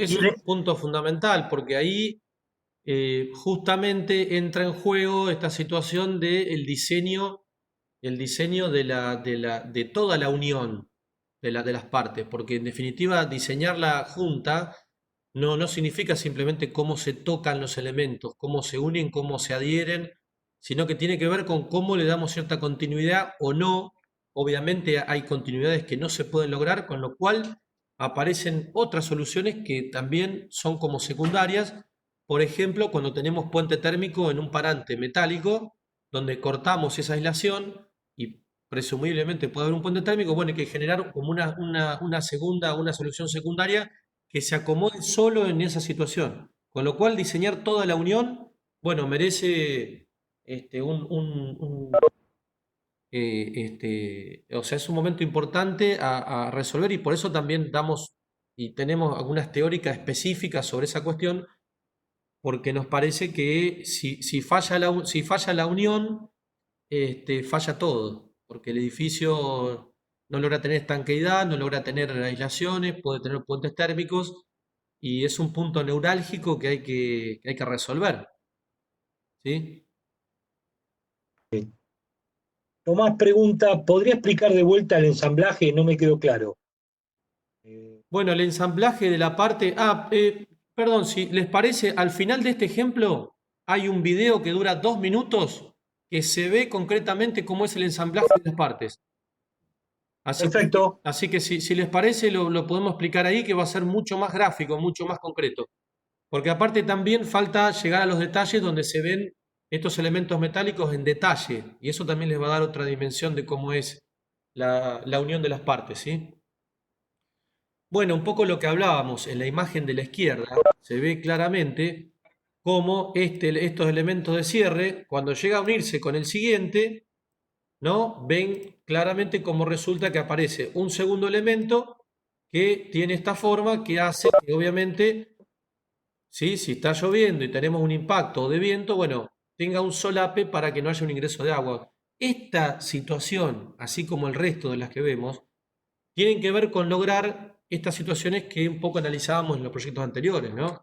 ese es un punto fundamental, porque ahí justamente entra en juego esta situación del diseño, el diseño de toda la unión de las partes, porque en definitiva diseñar la junta no significa simplemente cómo se tocan los elementos, cómo se unen, cómo se adhieren, sino que tiene que ver con cómo le damos cierta continuidad o no. Obviamente hay continuidades que no se pueden lograr, con lo cual aparecen otras soluciones que también son como secundarias. Por ejemplo, cuando tenemos puente térmico en un parante metálico, donde cortamos esa aislación y presumiblemente puede haber un puente térmico, bueno, hay que generar como una solución secundaria que se acomode solo en esa situación. Con lo cual, diseñar toda la unión, bueno, merece o sea, es un momento importante a resolver y por eso también damos y tenemos algunas teóricas específicas sobre esa cuestión, porque nos parece que si falla si falla la unión, falla todo, porque el edificio no logra tener estanqueidad, no logra tener aislaciones, puede tener puentes térmicos y es un punto neurálgico que hay que resolver, ¿sí? Tomás pregunta, ¿podría explicar de vuelta el ensamblaje? No me quedó claro. Bueno, el ensamblaje de la parte... perdón, si les parece, al final de este ejemplo hay un video que dura 2 minutos que se ve concretamente cómo es el ensamblaje de las partes. Perfecto. Así que si les parece, lo podemos explicar ahí, que va a ser mucho más gráfico, mucho más concreto. Porque aparte también falta llegar a los detalles donde se ven estos elementos metálicos en detalle. Y eso también les va a dar otra dimensión de cómo es la unión de las partes, ¿sí? Bueno, un poco lo que hablábamos en la imagen de la izquierda, se ve claramente cómo estos elementos de cierre, cuando llega a unirse con el siguiente, ¿no? Ven claramente cómo resulta que aparece un segundo elemento que tiene esta forma que hace que obviamente, ¿sí? Si está lloviendo y tenemos un impacto de viento, bueno, tenga un solape para que no haya un ingreso de agua. Esta situación, así como el resto de las que vemos, tienen que ver con lograr estas situaciones que un poco analizábamos en los proyectos anteriores, ¿no?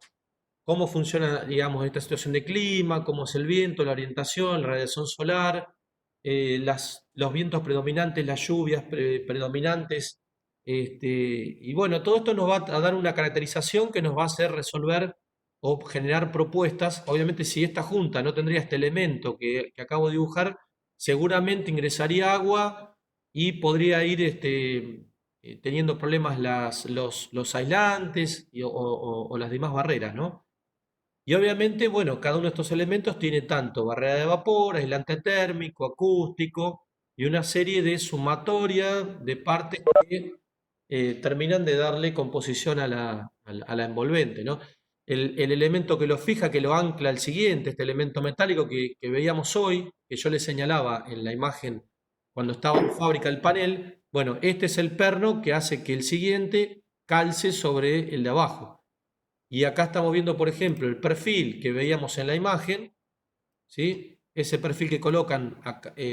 Cómo funciona, digamos, esta situación de clima, cómo es el viento, la orientación, la radiación solar, los vientos predominantes, las lluvias predominantes. Y bueno, todo esto nos va a dar una caracterización que nos va a hacer resolver o generar propuestas. Obviamente, si esta junta no tendría este elemento que acabo de dibujar, seguramente ingresaría agua y podría ir teniendo problemas los aislantes o las demás barreras, ¿no? Y obviamente, bueno, cada uno de estos elementos tiene tanto barrera de vapor, aislante térmico, acústico y una serie de sumatoria de partes que terminan de darle composición a la envolvente, ¿no? El elemento que lo fija, que lo ancla al siguiente, este elemento metálico que veíamos hoy, que yo le señalaba en la imagen cuando estaba en fábrica el panel, bueno, este es el perno que hace que el siguiente calce sobre el de abajo. Y acá estamos viendo, por ejemplo, el perfil que veíamos en la imagen, ¿sí? Ese perfil que colocan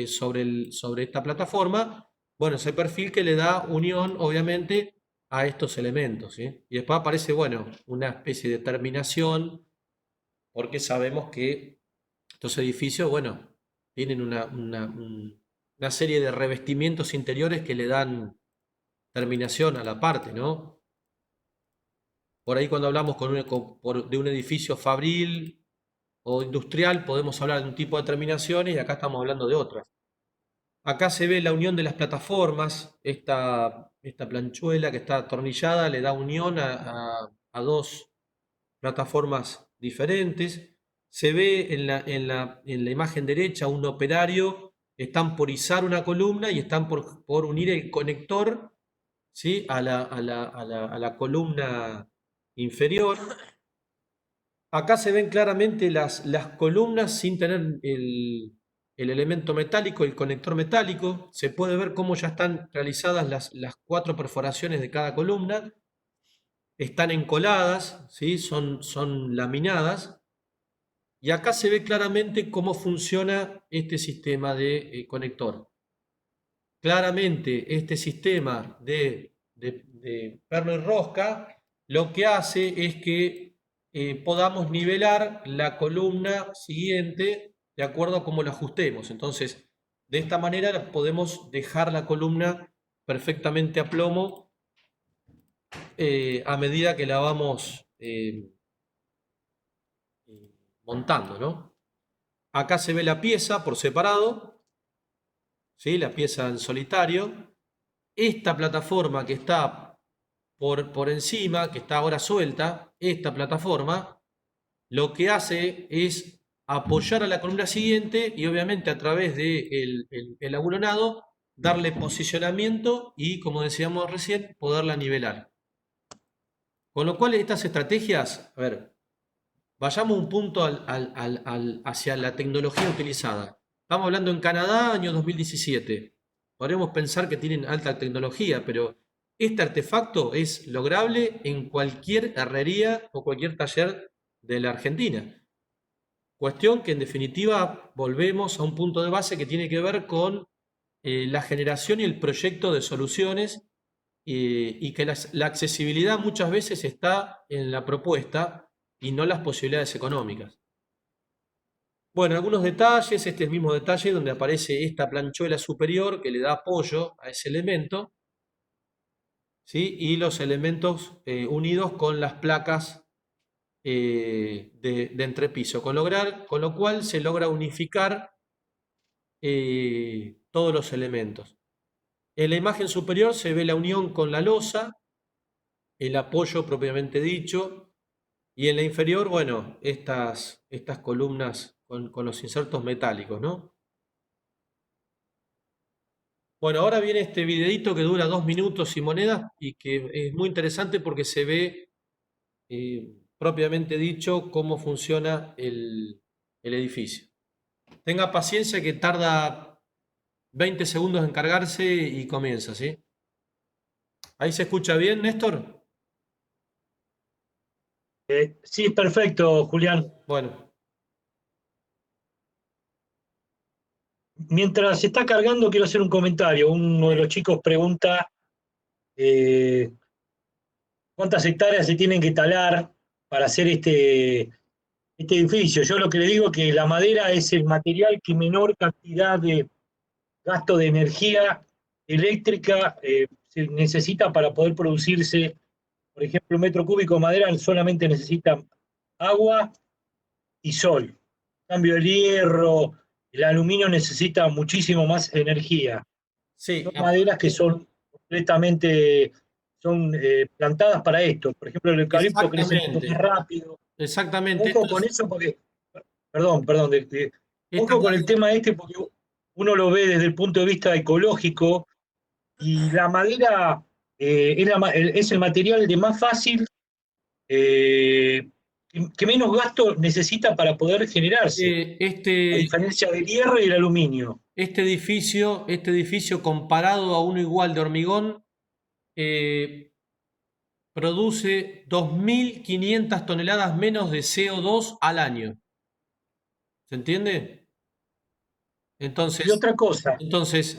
sobre esta plataforma, bueno, ese perfil que le da unión, obviamente, a estos elementos, ¿sí? Y después aparece, bueno, una especie de terminación, porque sabemos que estos edificios, bueno, tienen una serie de revestimientos interiores que le dan terminación a la parte, ¿no? Por ahí cuando hablamos de un edificio fabril o industrial, podemos hablar de un tipo de terminaciones y acá estamos hablando de otras. Acá se ve la unión de las plataformas, esta planchuela que está atornillada le da unión a dos plataformas diferentes. Se ve en la imagen derecha un operario, están por izar una columna y están por unir el conector, ¿sí? a la columna inferior. Acá se ven claramente las columnas sin tener el elemento metálico, el conector metálico. Se puede ver cómo ya están realizadas las 4 perforaciones de cada columna. Están encoladas, ¿sí? Son laminadas. Y acá se ve claramente cómo funciona este sistema de conector. Claramente este sistema de perno y rosca lo que hace es que podamos nivelar la columna siguiente de acuerdo a cómo la ajustemos. Entonces, de esta manera podemos dejar la columna perfectamente a plomo a medida que la vamos montando, ¿no? Acá se ve la pieza por separado, ¿sí? La pieza en solitario. Esta plataforma que está por encima, que está ahora suelta, esta plataforma, lo que hace es apoyar a la columna siguiente y obviamente a través del el aburonado darle posicionamiento y, como decíamos recién, poderla nivelar. Con lo cual estas estrategias, a ver, vayamos un punto hacia la tecnología utilizada. Estamos hablando en Canadá, año 2017. Podríamos pensar que tienen alta tecnología, pero este artefacto es lograble en cualquier herrería o cualquier taller de la Argentina. Cuestión que en definitiva volvemos a un punto de base que tiene que ver con la generación y el proyecto de soluciones y que la accesibilidad muchas veces está en la propuesta y no las posibilidades económicas. Bueno, algunos detalles, este es el mismo detalle donde aparece esta planchuela superior que le da apoyo a ese elemento, ¿sí? Y los elementos unidos con las placas de entrepiso, con lo cual se logra unificar todos los elementos. En la imagen superior se ve la unión con la losa, el apoyo propiamente dicho, y en la inferior, bueno, estas columnas con los insertos metálicos, ¿no? Bueno, ahora viene este videito que dura 2 minutos y monedas y que es muy interesante porque se ve propiamente dicho cómo funciona el edificio. Tenga paciencia que tarda 20 segundos en cargarse y comienza, ¿sí? ¿Ahí se escucha bien, Néstor? Sí, perfecto, Julián. Bueno, Mientras se está cargando, quiero hacer un comentario. Uno de los chicos pregunta eh, cuántas hectáreas se tienen que talar para hacer este edificio. Yo lo que le digo es que la madera es el material que menor cantidad de gasto de energía eléctrica se necesita para poder producirse. Por ejemplo, un metro cúbico de madera solamente necesita agua y sol. En cambio, el hierro, el aluminio necesita muchísimo más energía. sí, Son maderas que son completamente plantadas para esto. Por ejemplo, el eucalipto crece mucho exactamente, más rápido. exactamente. Ojo con eso porque, perdón, Esta ojo con el tema este porque uno lo ve desde el punto de vista ecológico y la madera es el material de más fácil, eh, que menos gasto necesita para poder generarse, eh, a este, diferencia del hierro y el aluminio. este edificio comparado a uno igual de hormigón, eh, produce 2.500 toneladas menos de CO2 al año. ¿Se entiende? Y Entonces, otra cosa, ustedes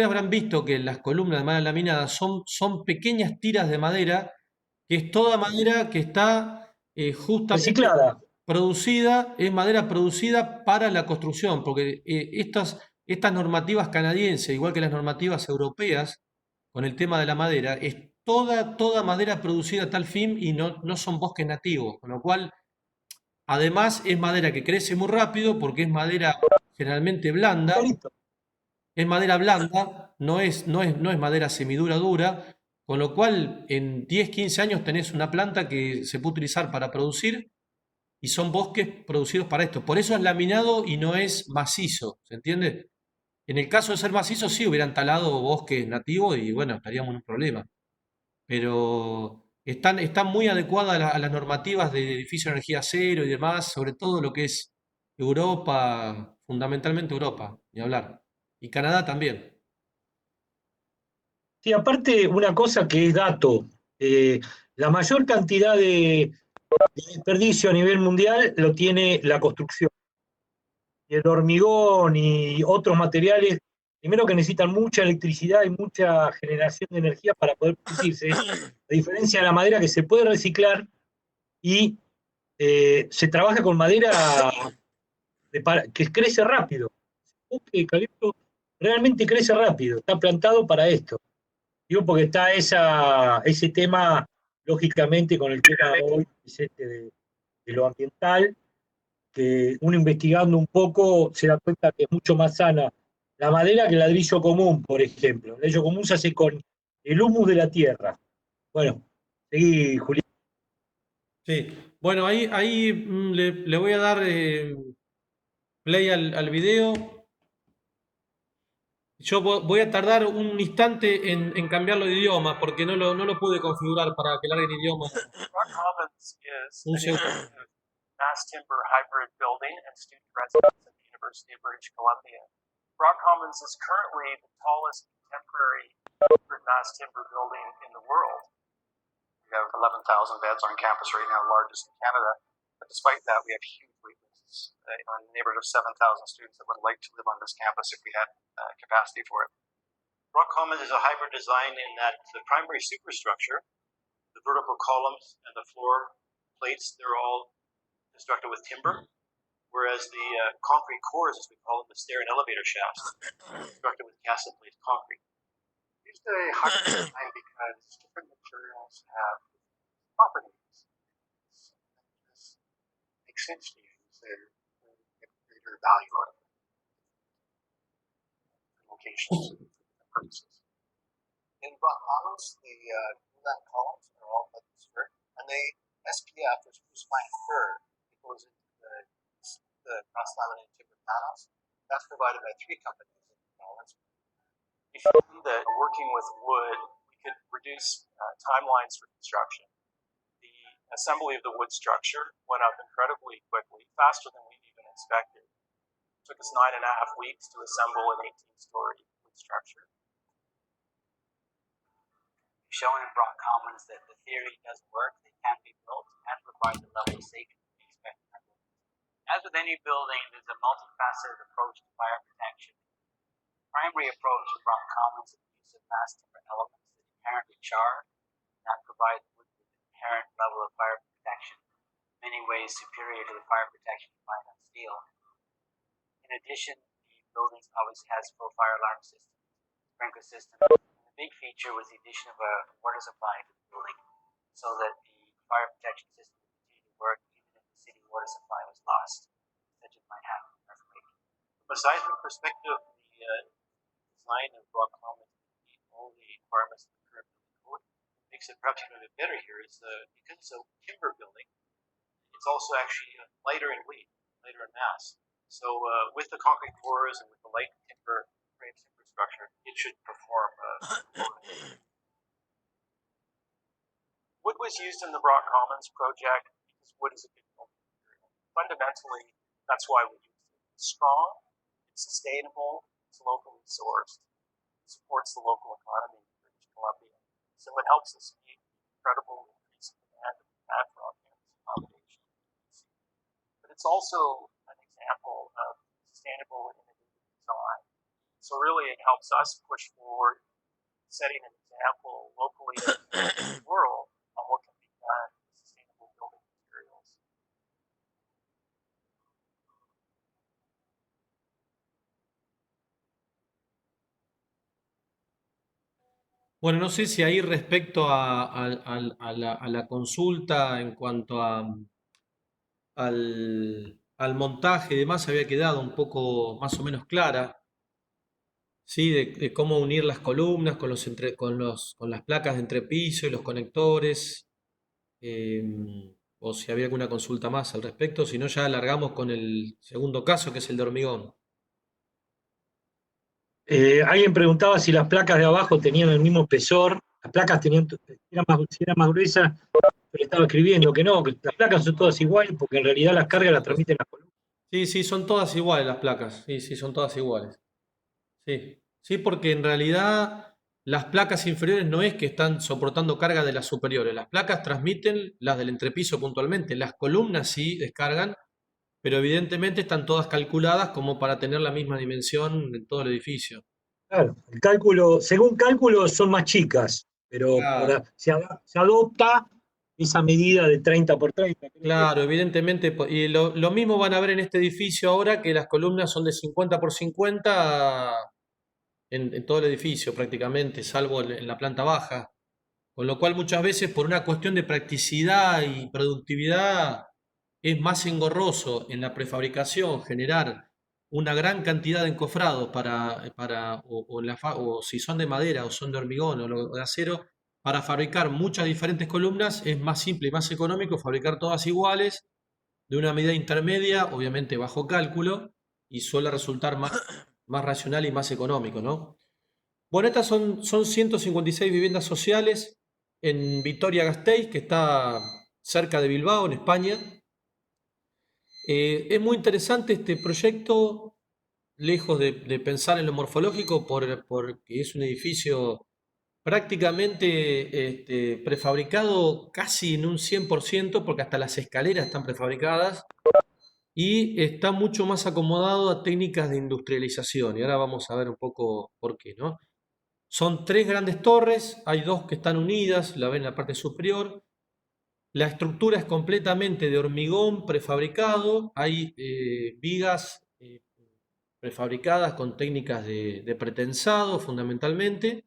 habrán visto que las columnas de madera laminada son pequeñas tiras de madera, que es toda madera que está justamente reciclada. producida, es madera producida para la construcción, porque estas normativas canadienses, igual que las normativas europeas, con el tema de la madera, es toda madera producida a tal fin y no son bosques nativos, con lo cual además es madera que crece muy rápido porque es madera generalmente blanda, Clarito. es madera blanda, no es madera semidura dura, con lo cual en 10, 15 años tenés una planta que se puede utilizar para producir y son bosques producidos para esto. Por eso es laminado y no es macizo, ¿se entiende? En el caso de ser macizo sí hubieran talado bosques nativos y bueno, estaríamos en un problema. Pero están muy adecuadas a las normativas de edificio de energía cero y demás, sobre todo lo que es Europa, fundamentalmente Europa, ni hablar. Y Canadá también. Sí, aparte, una cosa que es dato, la mayor cantidad de desperdicio a nivel mundial lo tiene la construcción. Y el hormigón y otros materiales primero que necesitan mucha electricidad y mucha generación de energía para poder producirse, a diferencia de la madera que se puede reciclar y se trabaja con madera que crece rápido. El eucalipto realmente crece rápido, está plantado para esto. Digo, porque está ese tema, lógicamente, con el tema hoy, es de lo ambiental, que uno investigando un poco se da cuenta que es mucho más sana la madera que el ladrillo común, por ejemplo. El ladrillo común se hace con el humus de la tierra. Bueno, seguí, Julián. Sí, bueno, ahí le voy a dar play al video. Yo voy a tardar un instante en cambiarlo de idioma porque no lo pude configurar para que largue el idioma. Rock Commons is Un an segundo. innovative mass timber hybrid building and student residence at the University of British Columbia. Rock Commons is currently the tallest contemporary hybrid mass timber building in the world. We have 11,000 beds on campus right now, largest in Canada. But despite that, we have huge wait lists. In the neighborhood of 7,000 students that would like to live on this campus if we had capacity for it. Rock Commons is a hybrid design in that the primary superstructure, the vertical columns and the floor plates, they're all constructed with timber, whereas the concrete cores, as we call them, the stair and elevator shafts, are constructed with cassette plate concrete. Used a hybrid design because different materials have properties. This makes sense to use their greater value on locations and purposes. In Rock Commons, the glulam columns are all metal skirt, and they SPF, or spruce pine fir, that goes into the cross-laminated timber panels. That's provided by 3 companies in New Orleans. We found that working with wood, we could reduce timelines for construction. The assembly of the wood structure went up incredibly quickly, faster than we even expected. It took us 9.5 weeks to assemble an 18-story wood structure. Showing in Rock Commons that the theory does work, they can be built and provide the level of safety we expect in our buildings. As with any building, there's a multifaceted approach to fire protection. The primary approach of Rock Commons is the use of mass timber elements that inherently char, that provide with an inherent level of fire protection, in many ways superior to the fire protection you find on steel. In addition, the building obviously has full fire alarm systems, sprinkler systems. Big feature was the addition of a water supply to the building so that the fire protection system would continue to work even if the city water supply was lost, such as might happen in earthquake. From a seismic perspective, the design of Rock Commons meet all the requirements of the current building code. What makes it perhaps even a bit better here is because it's a timber building, it's also actually lighter in weight, lighter in mass. So with the concrete cores and with the light timber frame superstructure, it should perform. Wood was used in the Rock Commons project because wood is a good building material. Fundamentally, that's why we use it. It's strong, it's sustainable, it's locally sourced, it supports the local economy in British Columbia. So it helps us meet the incredible increase in demand for on-campus accommodation. But it's also an example of sustainable and innovative design. So really it helps us push forward, setting an example locally in the world on what can be done with sustainable building materials. Bueno, no sé si ahí respecto a la consulta en cuanto al montaje y demás había quedado un poco más o menos clara, ¿sí? De cómo unir las columnas con las placas de entrepiso y los conectores, o si había alguna consulta más al respecto, si no ya alargamos con el segundo caso, que es el de hormigón. Alguien preguntaba si las placas de abajo tenían el mismo espesor, las placas si eran más gruesas, pero estaba escribiendo que no, que las placas son todas iguales porque en realidad las cargas las transmiten las columnas. Sí, son todas iguales las placas, sí, son todas iguales. Sí, porque en realidad las placas inferiores no es que están soportando carga de las superiores, las placas transmiten las del entrepiso puntualmente, las columnas sí descargan, pero evidentemente están todas calculadas como para tener la misma dimensión en todo el edificio. Claro, el cálculo, según cálculo son más chicas, pero Claro. se adopta esa medida de 30 por 30, creo que es. Claro, evidentemente, y lo mismo van a ver en este edificio ahora que las columnas son de 50 por 50 en todo el edificio prácticamente, salvo en la planta baja. Con lo cual muchas veces por una cuestión de practicidad y productividad es más engorroso en la prefabricación generar una gran cantidad de encofrados o si son de madera o son de hormigón o de acero, para fabricar muchas diferentes columnas es más simple y más económico fabricar todas iguales de una medida intermedia, obviamente bajo cálculo, y suele resultar más racional y más económico, ¿no? Bueno, estas son 156 viviendas sociales en Vitoria-Gasteiz, que está cerca de Bilbao, en España. Es muy interesante este proyecto, lejos de pensar en lo morfológico, porque es un edificio prácticamente prefabricado casi en un 100%, porque hasta las escaleras están prefabricadas y está mucho más acomodado a técnicas de industrialización. Y ahora vamos a ver un poco por qué, ¿no? Son tres grandes torres, hay dos que están unidas, la ven en la parte superior. La estructura es completamente de hormigón prefabricado, hay vigas prefabricadas con técnicas de pretensado fundamentalmente,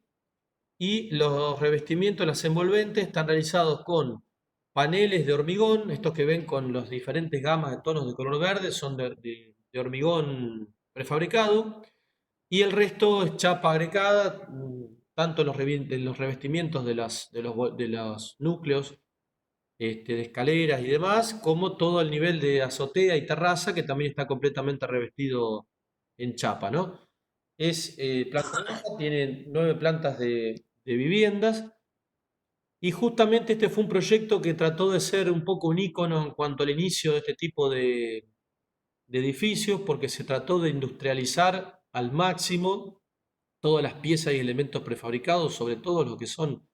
y los revestimientos, las envolventes, están realizados con paneles de hormigón, estos que ven con las diferentes gamas de tonos de color verde son de hormigón prefabricado, y el resto es chapa agregada, tanto en los revestimientos de los núcleos, de escaleras y demás, como todo el nivel de azotea y terraza, que también está completamente revestido en chapa, ¿no? Es planta baja, tiene 9 plantas de viviendas, y justamente este fue un proyecto que trató de ser un poco un ícono en cuanto al inicio de este tipo de edificios, porque se trató de industrializar al máximo todas las piezas y elementos prefabricados, sobre todo los que son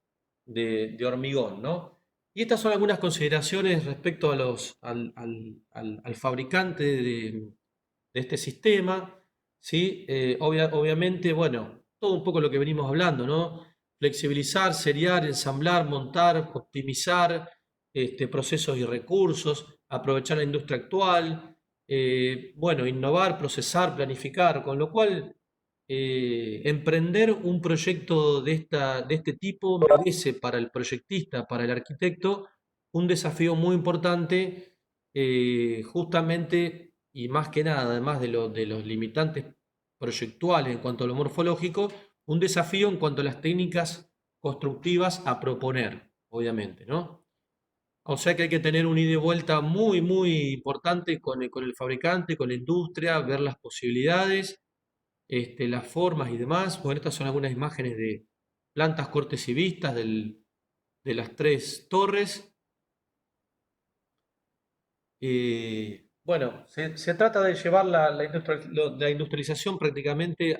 de hormigón, ¿no? Y estas son algunas consideraciones respecto a al fabricante de este sistema, ¿sí? Obviamente, bueno, todo un poco lo que venimos hablando, ¿no? Flexibilizar, seriar, ensamblar, montar, optimizar procesos y recursos, aprovechar la industria actual, bueno, innovar, procesar, planificar, con lo cual emprender un proyecto de este tipo merece para el proyectista, para el arquitecto, un desafío muy importante, justamente y más que nada, además de los limitantes proyectuales en cuanto a lo morfológico, un desafío en cuanto a las técnicas constructivas a proponer, obviamente, ¿no? O sea que hay que tener un ida y vuelta muy, muy importante con el fabricante, con la industria, ver las posibilidades, las formas y demás. Bueno, estas son algunas imágenes de plantas, cortes y vistas de las tres torres. Bueno, se trata de llevar la industrialización prácticamente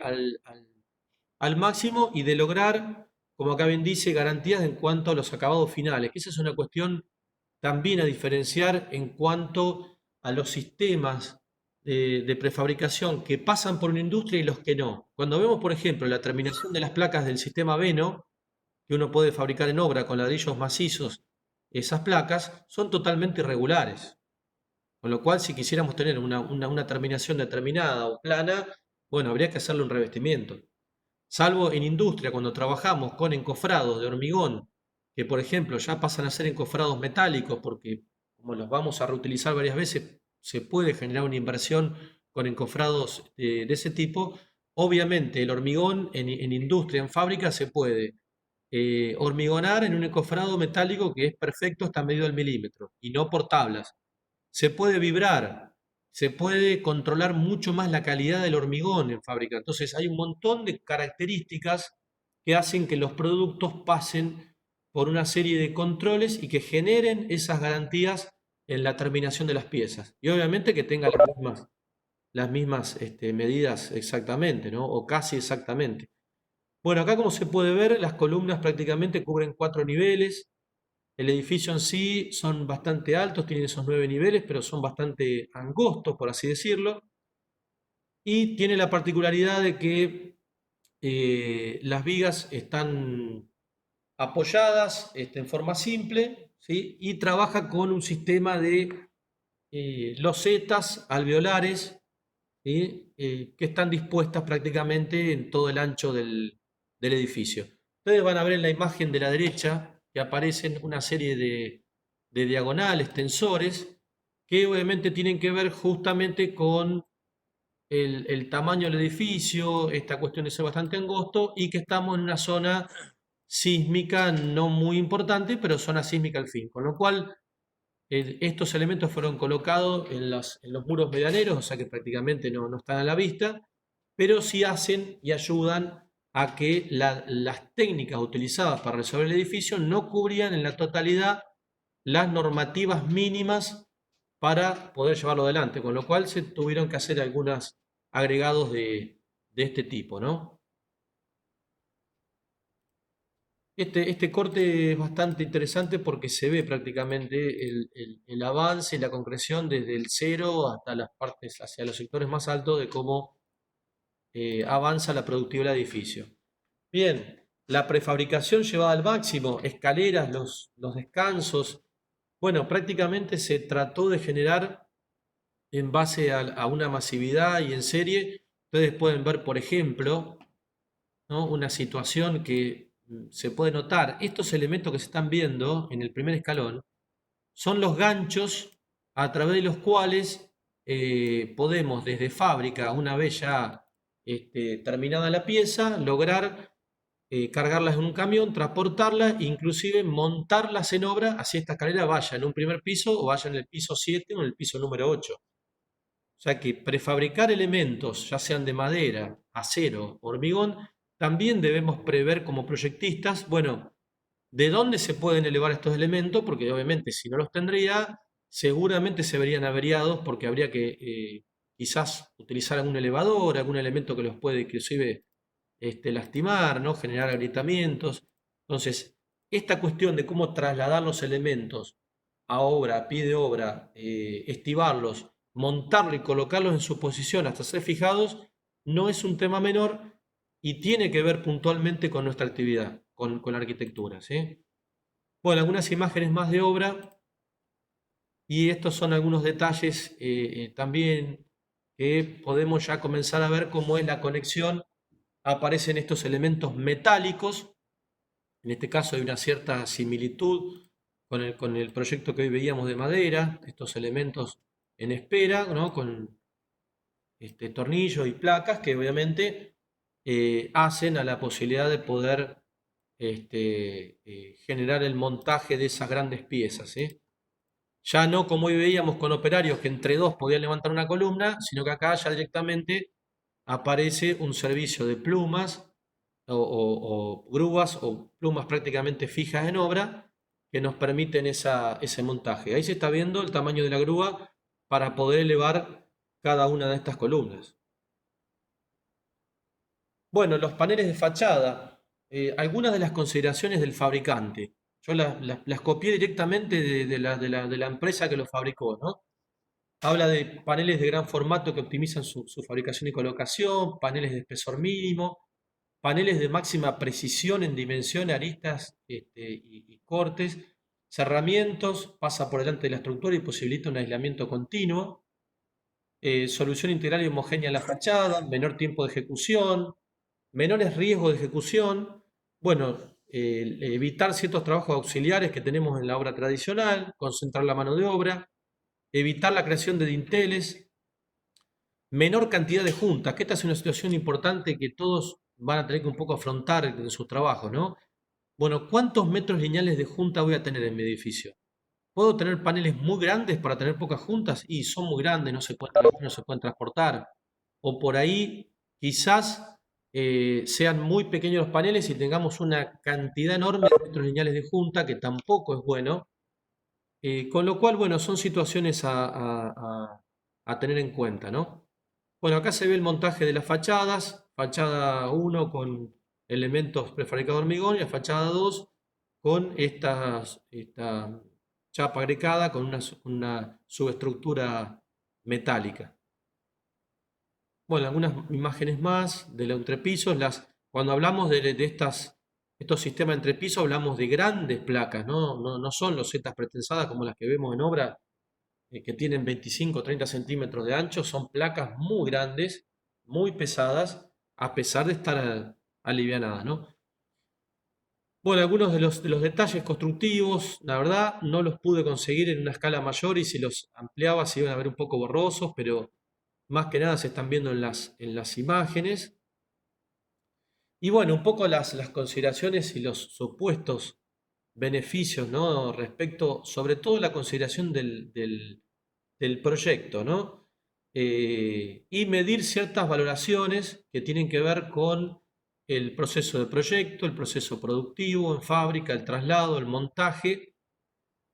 al máximo y de lograr, como acá bien dice, garantías en cuanto a los acabados finales, que esa es una cuestión también a diferenciar en cuanto a los sistemas de prefabricación que pasan por una industria y los que no. Cuando vemos, por ejemplo, la terminación de las placas del sistema Beno, que uno puede fabricar en obra con ladrillos macizos, esas placas son totalmente irregulares. Con lo cual, si quisiéramos tener una terminación determinada o plana, bueno, habría que hacerle un revestimiento. Salvo en industria, cuando trabajamos con encofrados de hormigón, que por ejemplo ya pasan a ser encofrados metálicos, porque como los vamos a reutilizar varias veces, se puede generar una inversión con encofrados de ese tipo. Obviamente el hormigón en industria, en fábrica, se puede hormigonar en un encofrado metálico que es perfecto, está medido al milímetro, y no por tablas. Se puede vibrar, se puede controlar mucho más la calidad del hormigón en fábrica. Entonces hay un montón de características que hacen que los productos pasen por una serie de controles y que generen esas garantías en la terminación de las piezas. Y obviamente que tengan las mismas medidas exactamente, ¿no? O casi exactamente. Bueno, acá como se puede ver, las columnas prácticamente cubren 4 niveles. El edificio en sí son bastante altos, tienen esos 9 niveles, pero son bastante angostos, por así decirlo. Y tiene la particularidad de que las vigas están apoyadas en forma simple, ¿sí? Y trabaja con un sistema de losetas alveolares, ¿sí? Que están dispuestas prácticamente en todo el ancho del edificio. Ustedes van a ver en la imagen de la derecha que aparecen una serie de diagonales, tensores, que obviamente tienen que ver justamente con el tamaño del edificio, esta cuestión de ser bastante angosto y que estamos en una zona sísmica no muy importante, pero zona sísmica al fin. Con lo cual, estos elementos fueron colocados en los muros medianeros, o sea que prácticamente no están a la vista, pero sí hacen y ayudan a que las técnicas utilizadas para resolver el edificio no cubrían en la totalidad las normativas mínimas para poder llevarlo adelante, con lo cual se tuvieron que hacer algunos agregados de este tipo, ¿no? Este corte es bastante interesante porque se ve prácticamente el avance y la concreción desde el cero hasta las partes, hacia los sectores más altos de cómo avanza la productividad del edificio. Bien, la prefabricación llevada al máximo, escaleras, los descansos. Bueno, prácticamente se trató de generar en base a una masividad y en serie. Ustedes pueden ver, por ejemplo, ¿no? Una situación que se puede notar. Estos elementos que se están viendo en el primer escalón son los ganchos a través de los cuales podemos desde fábrica, una vez ya terminada la pieza, lograr cargarlas en un camión, transportarlas, inclusive montarlas en obra, así esta escalera vaya en un primer piso o vaya en el piso 7 o en el piso número 8. O sea que prefabricar elementos, ya sean de madera, acero, hormigón, también debemos prever como proyectistas, bueno, de dónde se pueden elevar estos elementos, porque obviamente si no los tendría, seguramente se verían averiados porque habría que quizás utilizar algún elevador, algún elemento que los puede inclusive lastimar, ¿no? Generar agrietamientos. Entonces, esta cuestión de cómo trasladar los elementos a obra, a pie de obra, estivarlos, montarlos y colocarlos en su posición hasta ser fijados, no es un tema menor y tiene que ver puntualmente con nuestra actividad, con la arquitectura, ¿sí? Bueno, algunas imágenes más de obra y estos son algunos detalles también que podemos ya comenzar a ver cómo es la conexión. Aparecen estos elementos metálicos, en este caso hay una cierta similitud con el proyecto que hoy veíamos de madera, estos elementos en espera, ¿no? Con tornillos y placas que obviamente hacen a la posibilidad de poder generar el montaje de esas grandes piezas, ¿sí? Ya no como hoy veíamos con operarios que entre dos podían levantar una columna, sino que acá ya directamente aparece un servicio de plumas o grúas o plumas prácticamente fijas en obra que nos permiten ese montaje. Ahí se está viendo el tamaño de la grúa para poder elevar cada una de estas columnas. Bueno, los paneles de fachada, algunas de las consideraciones del fabricante. Yo las copié directamente de la empresa que los fabricó, ¿no? Habla de paneles de gran formato que optimizan su fabricación y colocación, paneles de espesor mínimo, paneles de máxima precisión en dimensión, aristas y cortes, cerramientos, pasa por delante de la estructura y posibilita un aislamiento continuo, solución integral y homogénea en la fachada, menor tiempo de ejecución, menores riesgos de ejecución, bueno, evitar ciertos trabajos auxiliares que tenemos en la obra tradicional, concentrar la mano de obra, evitar la creación de dinteles, menor cantidad de juntas, que esta es una situación importante que todos van a tener que un poco afrontar en sus trabajos, ¿no? Bueno, ¿cuántos metros lineales de junta voy a tener en mi edificio? ¿Puedo tener paneles muy grandes para tener pocas juntas? Y son muy grandes, no se pueden transportar. O por ahí quizás sean muy pequeños los paneles y tengamos una cantidad enorme de metros lineales de junta, que tampoco es bueno. Con lo cual, bueno, son situaciones a tener en cuenta, ¿no? Bueno, acá se ve el montaje de las fachadas, fachada 1 con elementos prefabricados de hormigón y la fachada 2 con esta chapa agregada con una subestructura metálica. Bueno, algunas imágenes más de los entrepisos, cuando hablamos de estos sistemas entre pisos, hablamos de grandes placas, no son losetas pretensadas como las que vemos en obra, que tienen 25 o 30 centímetros de ancho, son placas muy grandes, muy pesadas, a pesar de estar alivianadas, ¿no? Bueno, algunos de los detalles constructivos, la verdad, no los pude conseguir en una escala mayor y si los ampliaba se iban a ver un poco borrosos, pero más que nada se están viendo en las imágenes. Y bueno, un poco las consideraciones y los supuestos beneficios, ¿no? Respecto, sobre todo la consideración del proyecto, ¿no? Y medir ciertas valoraciones que tienen que ver con el proceso de proyecto, el proceso productivo en fábrica, el traslado, el montaje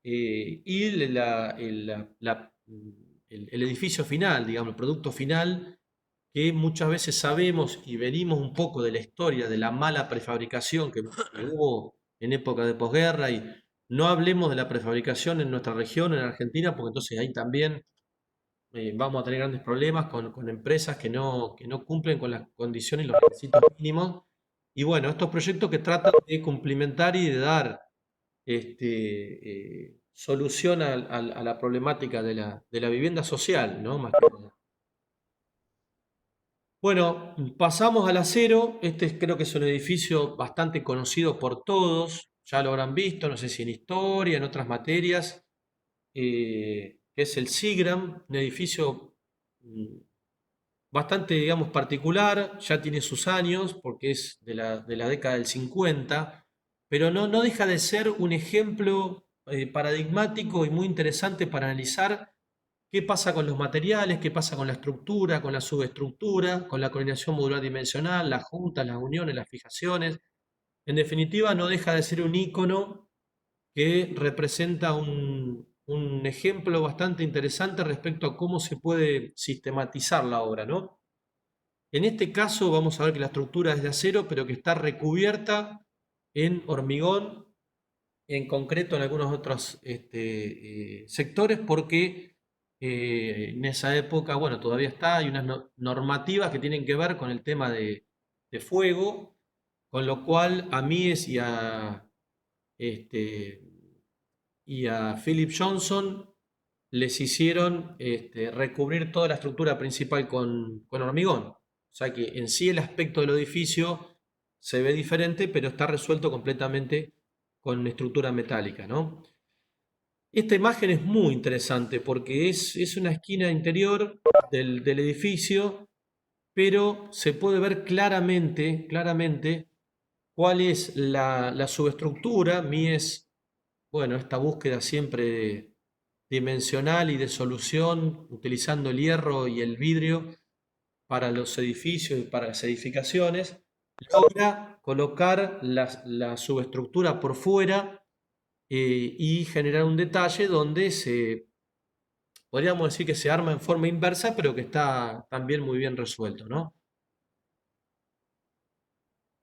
y el edificio final, digamos, el producto final, que muchas veces sabemos y venimos un poco de la historia de la mala prefabricación que hubo en época de posguerra, y no hablemos de la prefabricación en nuestra región, en Argentina, porque entonces ahí también vamos a tener grandes problemas con empresas que no cumplen con las condiciones y los requisitos mínimos. Y bueno, estos proyectos que tratan de cumplimentar y de dar solución a la problemática de la vivienda social, ¿no? Más que nada. Bueno, pasamos al acero. Creo que es un edificio bastante conocido por todos, ya lo habrán visto, no sé si en historia, en otras materias, que es el Sigram, un edificio bastante, digamos, particular, ya tiene sus años, porque es de la década del 50, pero no deja de ser un ejemplo paradigmático y muy interesante para analizar qué pasa con los materiales, qué pasa con la estructura, con la subestructura, con la coordinación modular dimensional, las juntas, las uniones, las fijaciones. En definitiva, no deja de ser un ícono que representa un ejemplo bastante interesante respecto a cómo se puede sistematizar la obra, ¿no? En este caso vamos a ver que la estructura es de acero, pero que está recubierta en hormigón, en concreto en algunos otros sectores, porque en esa época, bueno, todavía está, hay unas normativas que tienen que ver con el tema de fuego, con lo cual a Mies este, y a Philip Johnson les hicieron recubrir toda la estructura principal con hormigón. O sea que en sí el aspecto del edificio se ve diferente, pero está resuelto completamente con estructura metálica, ¿no? Esta imagen es muy interesante porque es una esquina interior del edificio, pero se puede ver claramente cuál es la subestructura. Mies, bueno, esta búsqueda siempre dimensional y de solución, utilizando el hierro y el vidrio para los edificios y para las edificaciones, logra colocar la subestructura por fuera y generar un detalle donde podríamos decir que se arma en forma inversa, pero que está también muy bien resuelto, ¿no?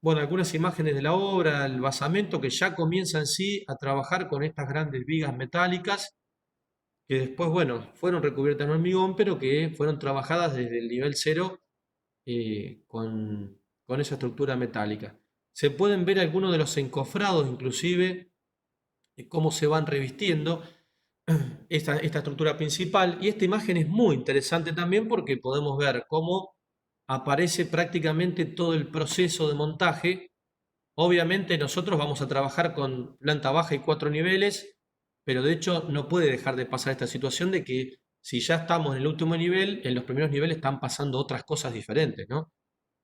Bueno, algunas imágenes de la obra, el basamento que ya comienza en sí a trabajar con estas grandes vigas metálicas que después, bueno, fueron recubiertas en hormigón, pero que fueron trabajadas desde el nivel cero con esa estructura metálica. Se pueden ver algunos de los encofrados, inclusive, cómo se van revistiendo esta estructura principal. Y esta imagen es muy interesante también porque podemos ver cómo aparece prácticamente todo el proceso de montaje. Obviamente nosotros vamos a trabajar con planta baja y 4 niveles, pero de hecho no puede dejar de pasar esta situación de que si ya estamos en el último nivel, en los primeros niveles están pasando otras cosas diferentes, ¿no?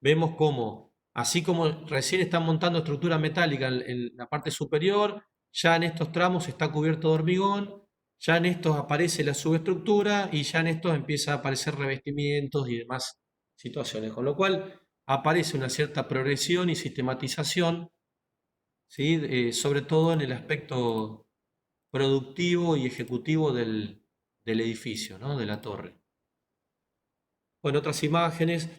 Vemos cómo, así como recién están montando estructura metálica en la parte superior, ya en estos tramos está cubierto de hormigón, ya en estos aparece la subestructura y ya en estos empieza a aparecer revestimientos y demás situaciones, con lo cual aparece una cierta progresión y sistematización, ¿sí? Sobre todo en el aspecto productivo y ejecutivo del edificio, ¿no? De la torre. Bueno, otras imágenes.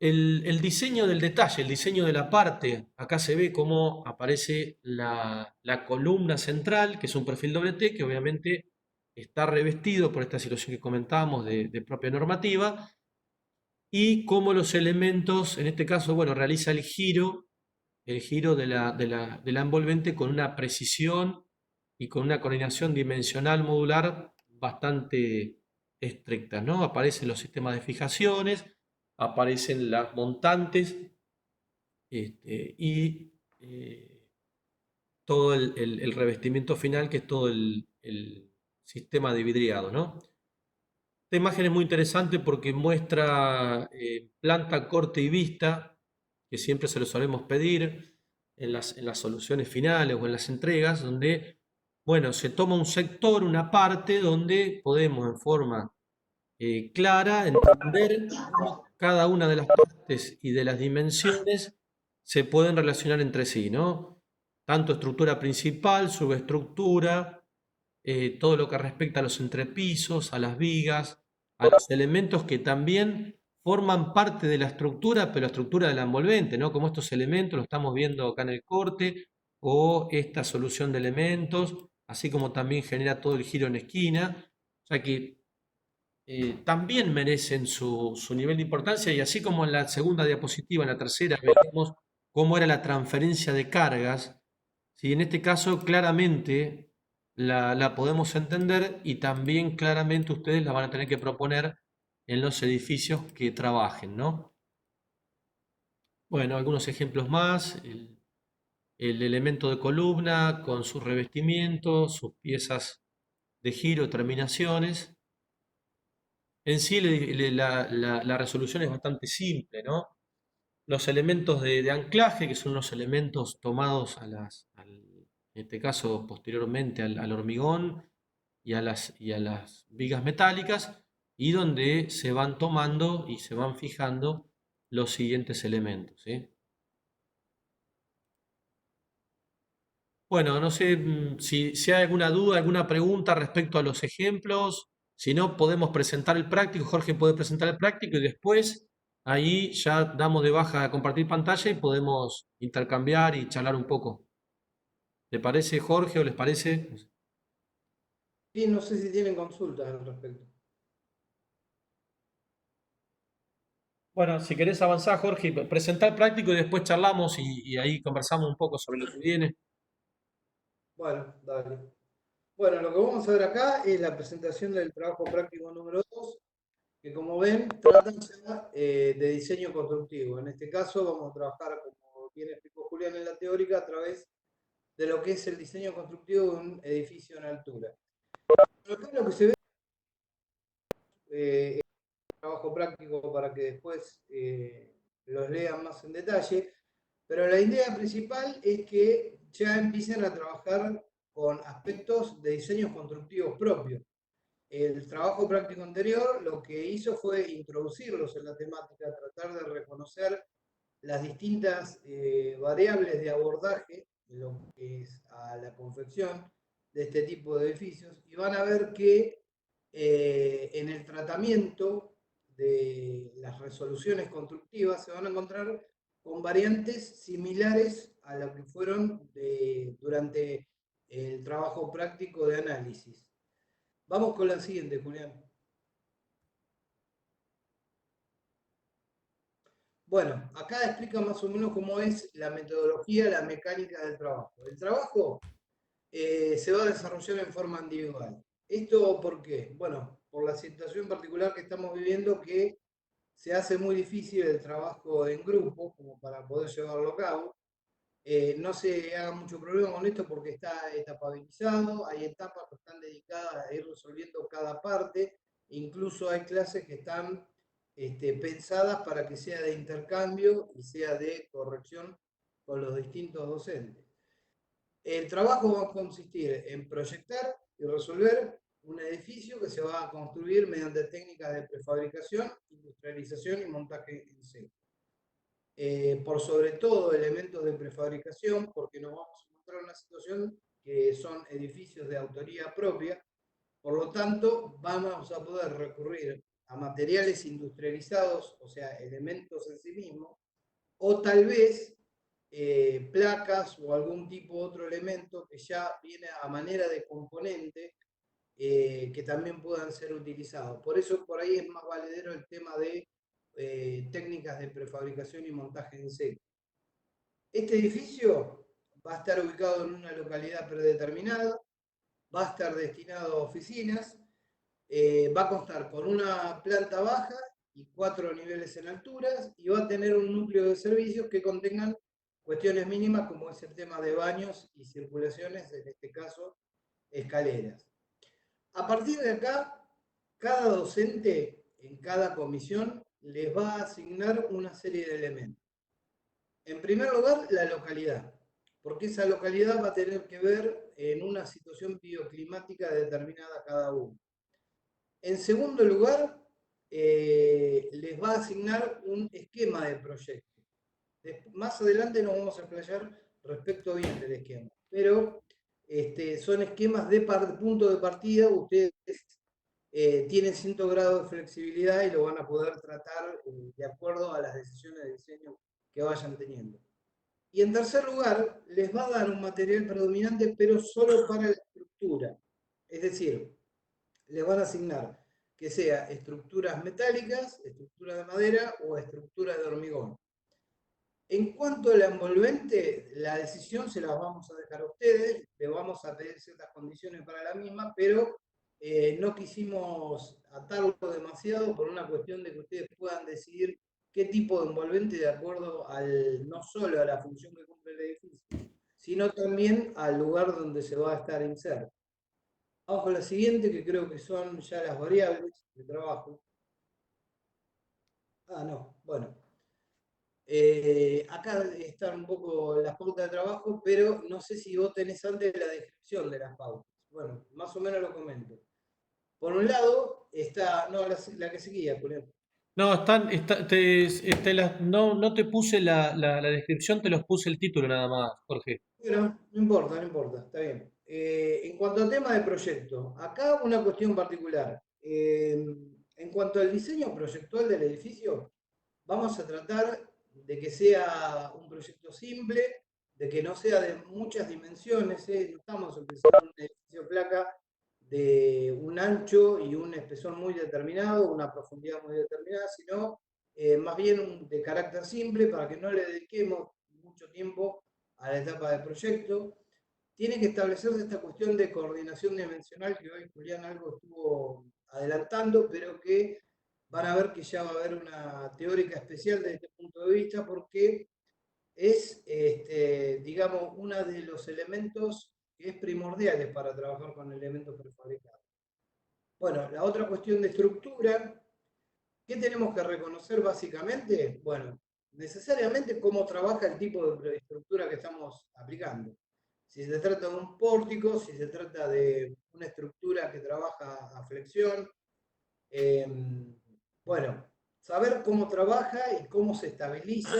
El diseño del detalle, el diseño de la parte, acá se ve cómo aparece la columna central, que es un perfil doble T, que obviamente está revestido por esta situación que comentábamos de propia normativa, y cómo los elementos, en este caso, bueno, realiza el giro el giro de la envolvente con una precisión y con una coordinación dimensional modular bastante estrictas, ¿no? Aparecen los sistemas de fijaciones, aparecen las montantes, y todo el revestimiento final, que es todo el sistema de vidriado, ¿no? Esta imagen es muy interesante porque muestra planta, corte y vista, que siempre se lo solemos pedir en las soluciones finales o en las entregas, donde, bueno, se toma un sector, una parte, donde podemos en forma clara entender cómo cada una de las partes y de las dimensiones se pueden relacionar entre sí, ¿no? Tanto estructura principal, subestructura, todo lo que respecta a los entrepisos, a las vigas, a los elementos que también forman parte de la estructura, pero la estructura de la envolvente, ¿no? Como estos elementos, lo estamos viendo acá en el corte, o esta solución de elementos, así como también genera todo el giro en esquina. O sea que también merecen su nivel de importancia, y así como en la segunda diapositiva, en la tercera, veremos cómo era la transferencia de cargas. ¿Sí? En este caso claramente la podemos entender, y también claramente ustedes la van a tener que proponer en los edificios que trabajen, ¿no? Bueno, algunos ejemplos más. El elemento de columna con sus revestimientos, sus piezas de giro, terminaciones. En sí, la resolución es bastante simple, ¿no? Los elementos de anclaje, que son los elementos tomados en este caso posteriormente al hormigón y a las vigas metálicas, y donde se van tomando y se van fijando los siguientes elementos, ¿sí? Bueno, no sé si hay alguna duda, alguna pregunta respecto a los ejemplos. Si no, podemos presentar el práctico. Jorge puede presentar el práctico, y después ahí ya damos de baja a compartir pantalla y podemos intercambiar y charlar un poco. ¿Le parece, Jorge, o les parece? Sí, no sé si tienen consultas al respecto. Bueno, si querés avanzar, Jorge, presenta el práctico y después charlamos y ahí conversamos un poco sobre lo que viene. Bueno, dale. Bueno, lo que vamos a ver acá es la presentación del trabajo práctico número 2, que como ven tratan ya, de diseño constructivo. En este caso vamos a trabajar, como bien explicó Julián en la teórica, a través de lo que es el diseño constructivo de un edificio en altura. Acá lo que se ve es trabajo práctico para que después los lean más en detalle, pero la idea principal es que ya empiecen a trabajar con aspectos de diseños constructivos propios. El trabajo práctico anterior lo que hizo fue introducirlos en la temática, tratar de reconocer las distintas variables de abordaje en lo que es a la confección de este tipo de edificios, y van a ver que en el tratamiento de las resoluciones constructivas se van a encontrar con variantes similares a lo que fueron durante el trabajo práctico de análisis. Vamos con la siguiente, Julián. Bueno, acá explica más o menos cómo es la metodología, la mecánica del trabajo. El trabajo se va a desarrollar en forma individual. ¿Esto por qué? Bueno, por la situación particular que estamos viviendo, que se hace muy difícil el trabajo en grupo como para poder llevarlo a cabo. No se haga mucho problema con esto porque está etapabilizado, hay etapas que están dedicadas a ir resolviendo cada parte, incluso hay clases que están pensadas para que sea de intercambio y sea de corrección con los distintos docentes. El trabajo va a consistir en proyectar y resolver un edificio que se va a construir mediante técnicas de prefabricación, industrialización y montaje en serie. Por sobre todo elementos de prefabricación, porque nos vamos a encontrar en una situación que son edificios de autoría propia, por lo tanto vamos a poder recurrir a materiales industrializados, o sea, elementos en sí mismos, o tal vez placas o algún tipo de otro elemento que ya viene a manera de componente, que también puedan ser utilizados. Por eso por ahí es más valedero el tema de técnicas de prefabricación y montaje en serie. Este edificio va a estar ubicado en una localidad predeterminada, va a estar destinado a oficinas, va a constar con una planta baja y 4 niveles en alturas y va a tener un núcleo de servicios que contengan cuestiones mínimas como es el tema de baños y circulaciones, en este caso escaleras. A partir de acá, cada docente en cada comisión les va a asignar una serie de elementos. En primer lugar, la localidad, porque esa localidad va a tener que ver en una situación bioclimática determinada cada uno. En segundo lugar, les va a asignar un esquema de proyecto. Más adelante nos vamos a explayar respecto bien del esquema, pero son esquemas de punto de partida. Ustedes tienen cierto grado de flexibilidad y lo van a poder tratar de acuerdo a las decisiones de diseño que vayan teniendo. Y en tercer lugar, les va a dar un material predominante, pero solo para la estructura. Es decir, les van a asignar que sea estructuras metálicas, estructuras de madera o estructuras de hormigón. En cuanto a la envolvente, la decisión se las vamos a dejar a ustedes, le vamos a pedir ciertas condiciones para la misma, pero no quisimos atarlo demasiado por una cuestión de que ustedes puedan decidir qué tipo de envolvente de acuerdo no solo a la función que cumple el edificio, sino también al lugar donde se va a estar inserto. Vamos con la siguiente, que creo que son ya las variables de trabajo. No, bueno. Acá están un poco las pautas de trabajo, pero no sé si vos tenés antes la descripción de las pautas. Bueno, más o menos lo comento. Por un lado está, no, la que seguía, Julián. No, no te puse la descripción, te los puse el título nada más, Jorge. Bueno, no importa, no importa, está bien. En cuanto al tema del proyecto, acá una cuestión particular. En cuanto al diseño proyectual del edificio, vamos a tratar de que sea un proyecto simple, de que no sea de muchas dimensiones. No estamos empezando un edificio placa de un ancho y un espesor muy determinado, una profundidad muy determinada, sino más bien de carácter simple para que no le dediquemos mucho tiempo a la etapa de proyecto. Tiene que establecerse esta cuestión de coordinación dimensional que hoy Julián algo estuvo adelantando, pero que van a ver que ya va a haber una teórica especial desde este punto de vista, porque es, digamos, uno de los elementos que es primordiales para trabajar con elementos prefabricados. Bueno, la otra cuestión de estructura, ¿qué tenemos que reconocer básicamente? Bueno, necesariamente cómo trabaja el tipo de estructura que estamos aplicando. Si se trata de un pórtico, si se trata de una estructura que trabaja a flexión. Bueno, saber cómo trabaja y cómo se estabiliza.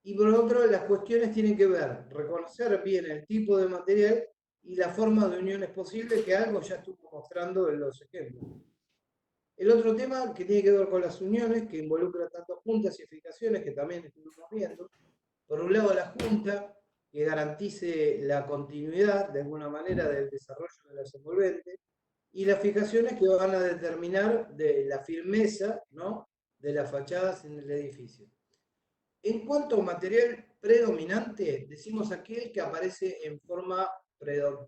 Y por otro, las cuestiones tienen que ver, reconocer bien el tipo de material y la forma de uniones posibles, que algo ya estuvo mostrando en los ejemplos. El otro tema que tiene que ver con las uniones, que involucra tanto juntas y fijaciones, que también estuvimos viendo. Por un lado, la junta, que garantice la continuidad, de alguna manera, del desarrollo de las envolventes, y las fijaciones que van a determinar de la firmeza, ¿no?, de las fachadas en el edificio. En cuanto a material predominante, decimos aquel que aparece en forma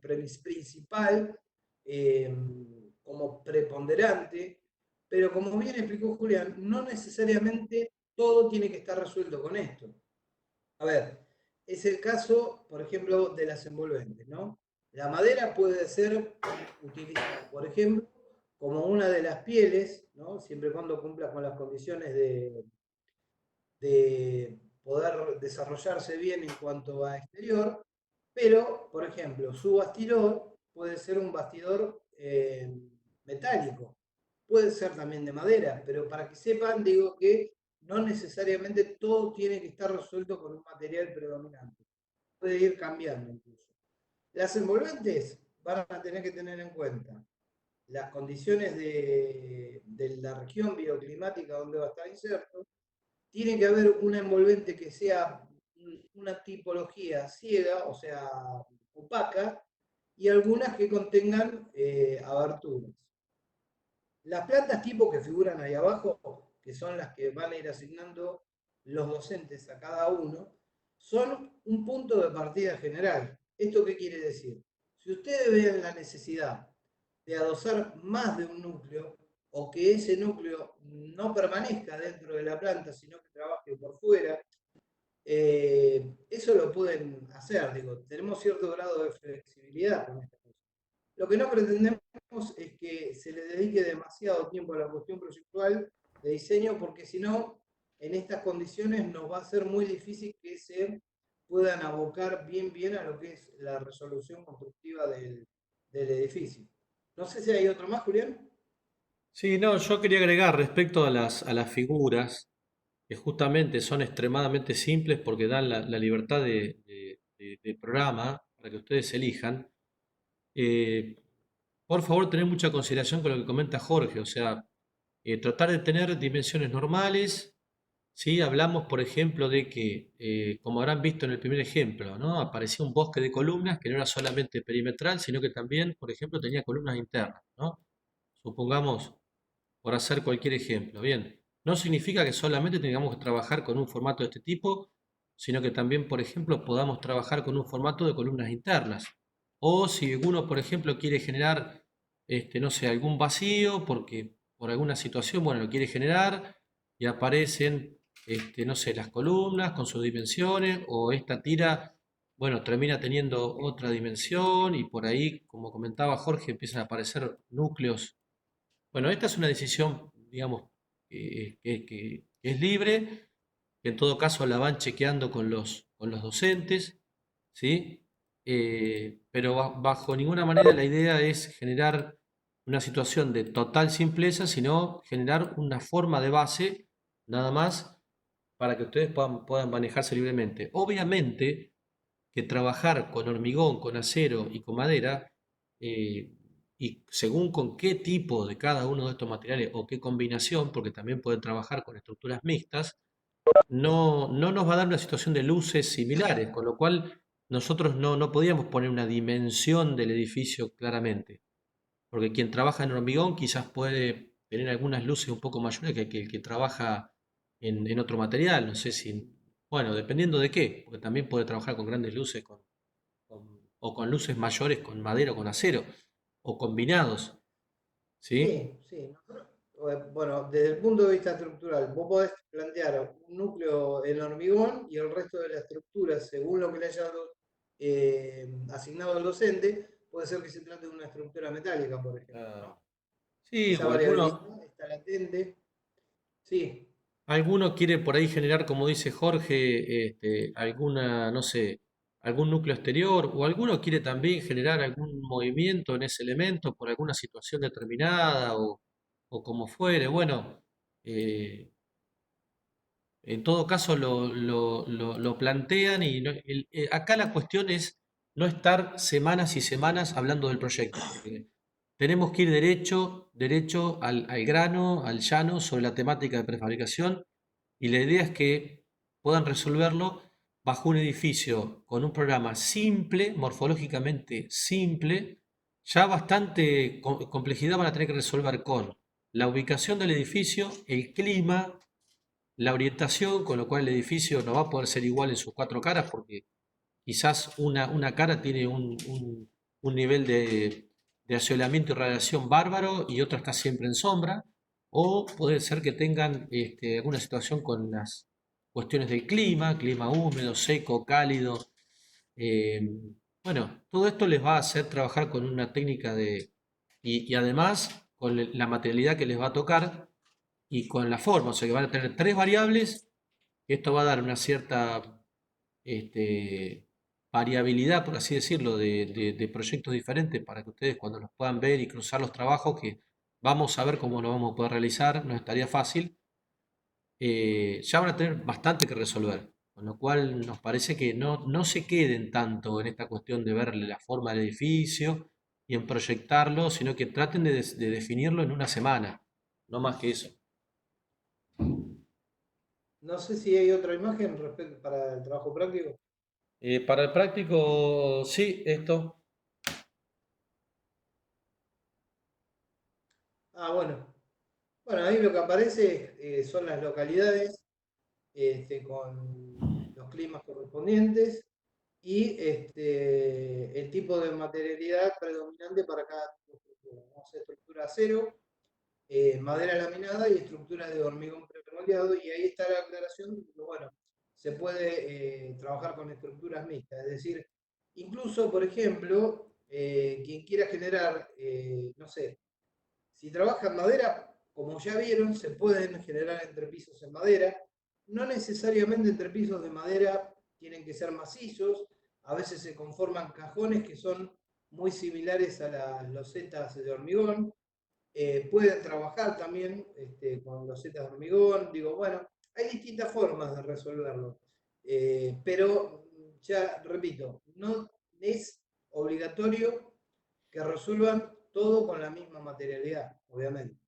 principal, como preponderante, pero como bien explicó Julián, no necesariamente todo tiene que estar resuelto con esto. A ver, es el caso, por ejemplo, de las envolventes, ¿no? La madera puede ser utilizada, por ejemplo, como una de las pieles, ¿no?, siempre y cuando cumpla con las condiciones de poder desarrollarse bien en cuanto a exterior, pero, por ejemplo, su bastidor puede ser un bastidor metálico, puede ser también de madera, pero para que sepan, digo que no necesariamente todo tiene que estar resuelto con un material predominante, puede ir cambiando incluso. Las envolventes van a tener que tener en cuenta las condiciones de la región bioclimática donde va a estar inserto. Tiene que haber una envolvente que sea una tipología ciega, o sea, opaca, y algunas que contengan aberturas. Las plantas tipo que figuran ahí abajo, que son las que van a ir asignando los docentes a cada uno, son un punto de partida general. ¿Esto qué quiere decir? Si ustedes ven la necesidad de adosar más de un núcleo o que ese núcleo no permanezca dentro de la planta, sino que trabaje por fuera, eso lo pueden hacer. Digo, tenemos cierto grado de flexibilidad con esta cosa. Lo que no pretendemos es que se le dedique demasiado tiempo a la cuestión proyectual de diseño, porque si no, en estas condiciones nos va a ser muy difícil que se puedan abocar bien a lo que es la resolución constructiva del edificio. No sé si hay otro más, Julián. Sí, no, yo quería agregar respecto a las figuras, que justamente son extremadamente simples porque dan la libertad de programa para que ustedes elijan. Eh, por favor, tener mucha consideración con lo que comenta Jorge, o sea, tratar de tener dimensiones normales. Sí, hablamos, por ejemplo, de que, como habrán visto en el primer ejemplo, ¿no? Aparecía un bosque de columnas que no era solamente perimetral, sino que también, por ejemplo, tenía columnas internas, ¿no? Supongamos, por hacer cualquier ejemplo. Bien, no significa que solamente tengamos que trabajar con un formato de este tipo, sino que también, por ejemplo, podamos trabajar con un formato de columnas internas. O si uno, por ejemplo, quiere generar, no sé, algún vacío, porque por alguna situación, bueno, lo quiere generar y aparecen, no sé, las columnas con sus dimensiones, o esta tira, bueno, termina teniendo otra dimensión y por ahí, como comentaba Jorge, empiezan a aparecer núcleos. Bueno, esta es una decisión, digamos, que es libre, que en todo caso la van chequeando con los docentes, ¿sí? Pero bajo ninguna manera la idea es generar una situación de total simpleza, sino generar una forma de base, nada más, para que ustedes puedan manejarse libremente. Obviamente que trabajar con hormigón, con acero y con madera, eh, y según con qué tipo de cada uno de estos materiales o qué combinación, porque también pueden trabajar con estructuras mixtas, no nos va a dar una situación de luces similares, con lo cual nosotros no podíamos poner una dimensión del edificio claramente, porque quien trabaja en hormigón quizás puede tener algunas luces un poco mayores que el que trabaja en otro material, no sé si, bueno, dependiendo de qué, porque también puede trabajar con grandes luces o con luces mayores con madera o con acero, o combinados, ¿sí? Sí, sí. Bueno, desde el punto de vista estructural, vos podés plantear un núcleo en hormigón y el resto de la estructura, según lo que le haya asignado al docente, puede ser que se trate de una estructura metálica, por ejemplo, Ah, ¿no? sí, Esa o variabilidad está latente. Sí, alguno quiere por ahí generar, como dice Jorge, alguna, no sé, algún núcleo exterior, o alguno quiere también generar algún movimiento en ese elemento por alguna situación determinada, o como fuere. Bueno, eh, en todo caso lo plantean y acá la cuestión es no estar semanas y semanas hablando del proyecto, porque tenemos que ir derecho al grano, al llano, sobre la temática de prefabricación, y la idea es que puedan resolverlo bajo un edificio con un programa simple, morfológicamente simple. Ya bastante complejidad van a tener que resolver con la ubicación del edificio, el clima, la orientación, con lo cual el edificio no va a poder ser igual en sus cuatro caras, porque quizás una cara tiene un nivel de asolamiento y radiación bárbaro y otra está siempre en sombra, o puede ser que tengan alguna situación con las cuestiones del clima, clima húmedo, seco, cálido. eh, bueno, todo esto les va a hacer trabajar con una técnica y además con la materialidad que les va a tocar y con la forma, o sea que van a tener tres variables, que esto va a dar una cierta este, variabilidad, por así decirlo, de proyectos diferentes para que ustedes cuando los puedan ver y cruzar los trabajos, que vamos a ver cómo lo vamos a poder realizar, no estaría fácil, ya van a tener bastante que resolver. Con lo cual nos parece que no se queden tanto en esta cuestión de ver la forma del edificio y en proyectarlo, sino que traten de definirlo en una semana, no más que eso. no sé si hay otra imagen respecto para el trabajo práctico. Para el práctico, sí, esto. Ah, bueno. Bueno, ahí lo que aparece son las localidades con los climas correspondientes y el tipo de materialidad predominante para cada tipo de estructura. Vamos a hacer estructura acero, madera laminada y estructura de hormigón premoldeado, y ahí está la aclaración de que, bueno, se puede trabajar con estructuras mixtas, es decir, incluso, por ejemplo, quien quiera generar, no sé, si trabaja en madera, como ya vieron, se pueden generar entrepisos en madera. No necesariamente entrepisos de madera tienen que ser macizos. A veces se conforman cajones que son muy similares a las losetas de hormigón. Pueden trabajar también con losetas de hormigón. Digo, bueno, hay distintas formas de resolverlo. Pero ya repito, no es obligatorio que resuelvan todo con la misma materialidad, obviamente.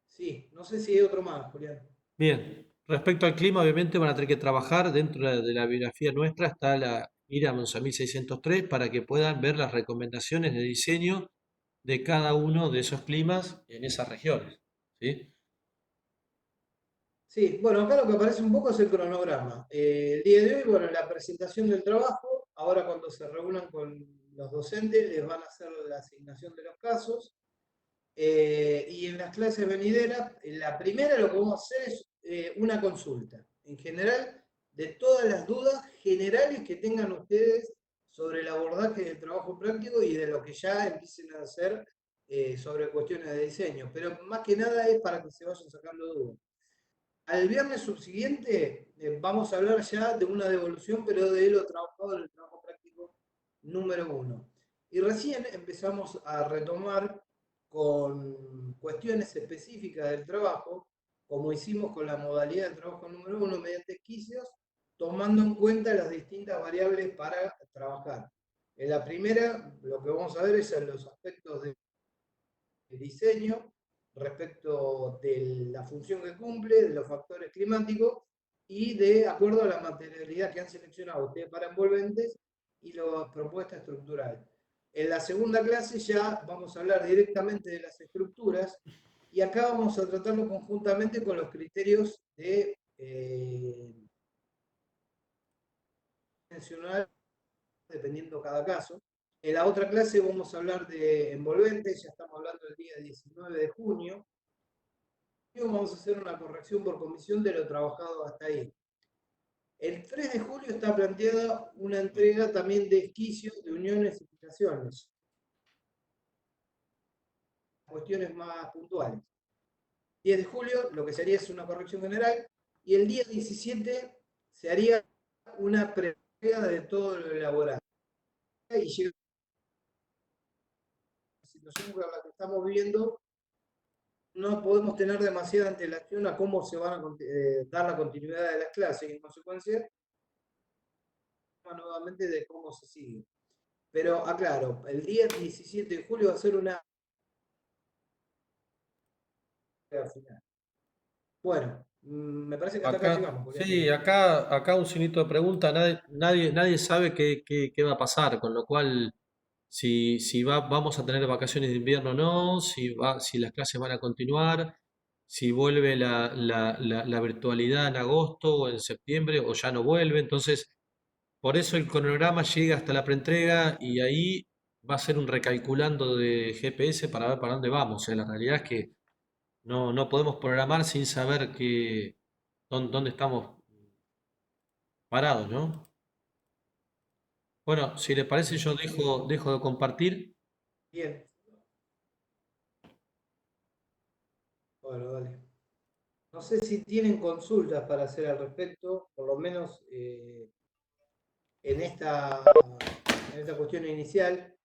Sí, no sé si hay otro más, Julián. Bien, respecto al clima, obviamente van a tener que trabajar dentro de la bibliografía nuestra, está la IRA 11603 para que puedan ver las recomendaciones de diseño de cada uno de esos climas en esas regiones. ¿Sí? Sí, bueno, acá lo que aparece un poco es el cronograma. El día de hoy, bueno, la presentación del trabajo, ahora cuando se reúnan con los docentes les van a hacer la asignación de los casos. Y en las clases venideras, en la primera lo que vamos a hacer es una consulta, en general, de todas las dudas generales que tengan ustedes sobre el abordaje del trabajo práctico y de lo que ya empiecen a hacer sobre cuestiones de diseño. Pero más que nada es para que se vayan sacando dudas. Al viernes subsiguiente vamos a hablar ya de una devolución, pero de lo trabajado en el trabajo práctico número 1. Y recién empezamos a retomar con cuestiones específicas del trabajo, como hicimos con la modalidad del trabajo número 1 mediante esquicios, tomando en cuenta las distintas variables para trabajar. En la primera, lo que vamos a ver es los aspectos de diseño respecto de la función que cumple, de los factores climáticos y de acuerdo a la materialidad que han seleccionado ustedes para envolventes y la propuesta estructural. En la segunda clase ya vamos a hablar directamente de las estructuras y acá vamos a tratarlo conjuntamente con los criterios de dimensional dependiendo cada caso. En la otra clase vamos a hablar de envolventes, ya estamos hablando del día 19 de junio. Vamos a hacer una corrección por comisión de lo trabajado hasta ahí. El 3 de julio está planteada una entrega también de esquicios de uniones y fijaciones. Cuestiones más puntuales. 10 de julio lo que se haría es una corrección general y el día 17 se haría una previa de todo lo elaborado. Y llega la situación con la que estamos viviendo, no podemos tener demasiada antelación a cómo se van a dar la continuidad de las clases y en consecuencia nuevamente de cómo se sigue. Pero aclaro, el día 17 de julio va a ser una final. Bueno, me parece que hasta acá Acá, llegamos, Julián. sí, acá un signito de pregunta, nadie sabe qué va a pasar, con lo cual si vamos a tener vacaciones de invierno o no, si las clases van a continuar, si vuelve la virtualidad en agosto o en septiembre o ya no vuelve. Entonces, por eso el cronograma llega hasta la preentrega y ahí va a ser un recalculando de GPS para ver para dónde vamos. La realidad es que no podemos programar sin saber dónde estamos parados, ¿no? Bueno, si les parece, yo dejo de compartir. Bien, bueno, dale. No sé si tienen consultas para hacer al respecto, por lo menos en esta cuestión inicial.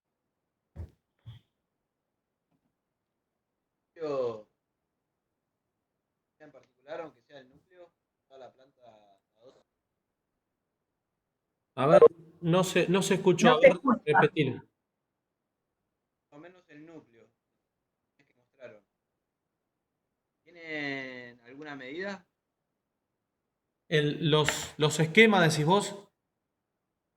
En particular, aunque sea el núcleo, toda la planta a dos. A ver, no se escuchó, No a se ver, escucha. repetir. Más o menos el núcleo que mostraron. ¿Tienen alguna medida? Los esquemas, decís vos.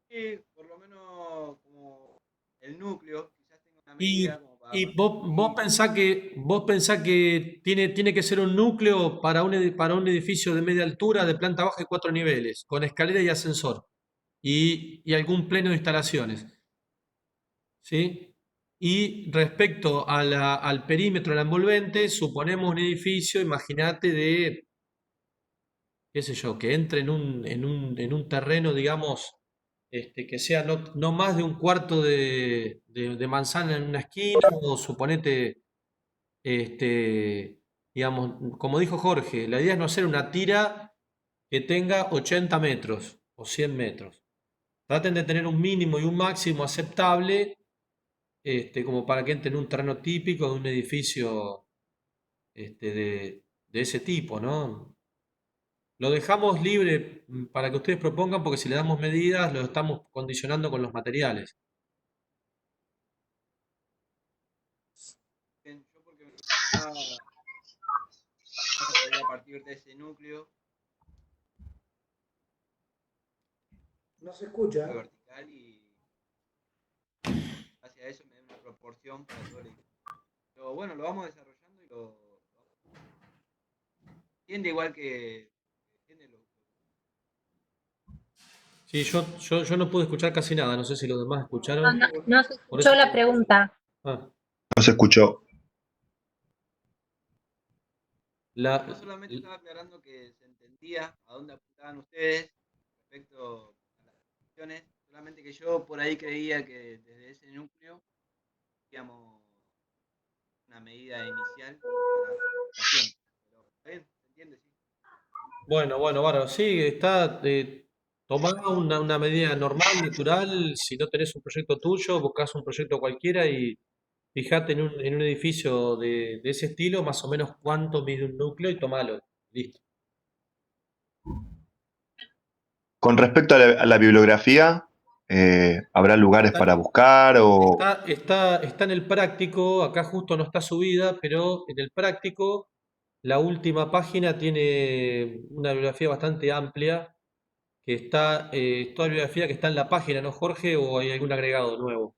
Sí, por lo menos como el núcleo, quizás tenga una Y medida como Y vos pensá que tiene que ser un núcleo para para un edificio de media altura, de planta baja y 4 niveles, con escalera y ascensor, y algún pleno de instalaciones, ¿sí? Y respecto a al perímetro, de la envolvente, suponemos un edificio, imagínate, de, qué sé yo, que entre en un terreno, digamos, que sea no más de un cuarto de manzana en una esquina, o suponete, digamos, como dijo Jorge, la idea es no hacer una tira que tenga 80 metros o 100 metros. Traten de tener un mínimo y un máximo aceptable, como para que entre en un terreno típico de un edificio, de ese tipo, ¿no? Lo dejamos libre, para que ustedes propongan, porque si le damos medidas, lo estamos condicionando con los materiales. Bien, yo porque me preguntaba cómo sería a partir de ese núcleo No se escucha. vertical y hacia eso me da una proporción para todo el edificio. Pero bueno, lo vamos desarrollando y lo entiende igual que entiende lo. Sí, yo no pude escuchar casi nada, no sé si los demás escucharon. No se Por escuchó eso. la pregunta. Ah, No se escuchó. Yo solamente estaba aclarando que se entendía a dónde apuntaban ustedes respecto a las cuestiones, solamente que yo por ahí creía que desde ese núcleo digamos una medida inicial para la aplicación. Pero está bien, se entiende, sí. Bueno, bárbaro. Sí, está. Tomá una medida normal, natural. Si no tenés un proyecto tuyo, buscás un proyecto cualquiera y fijate en un edificio de ese estilo, más o menos cuánto mide un núcleo y tomalo. Listo. Con respecto a la bibliografía, ¿habrá lugares para buscar o Está en el práctico, acá justo no está subida, pero en el práctico la última página tiene una bibliografía bastante amplia, que está, toda la bibliografía que está en la página, ¿no, Jorge? ¿O hay algún agregado nuevo?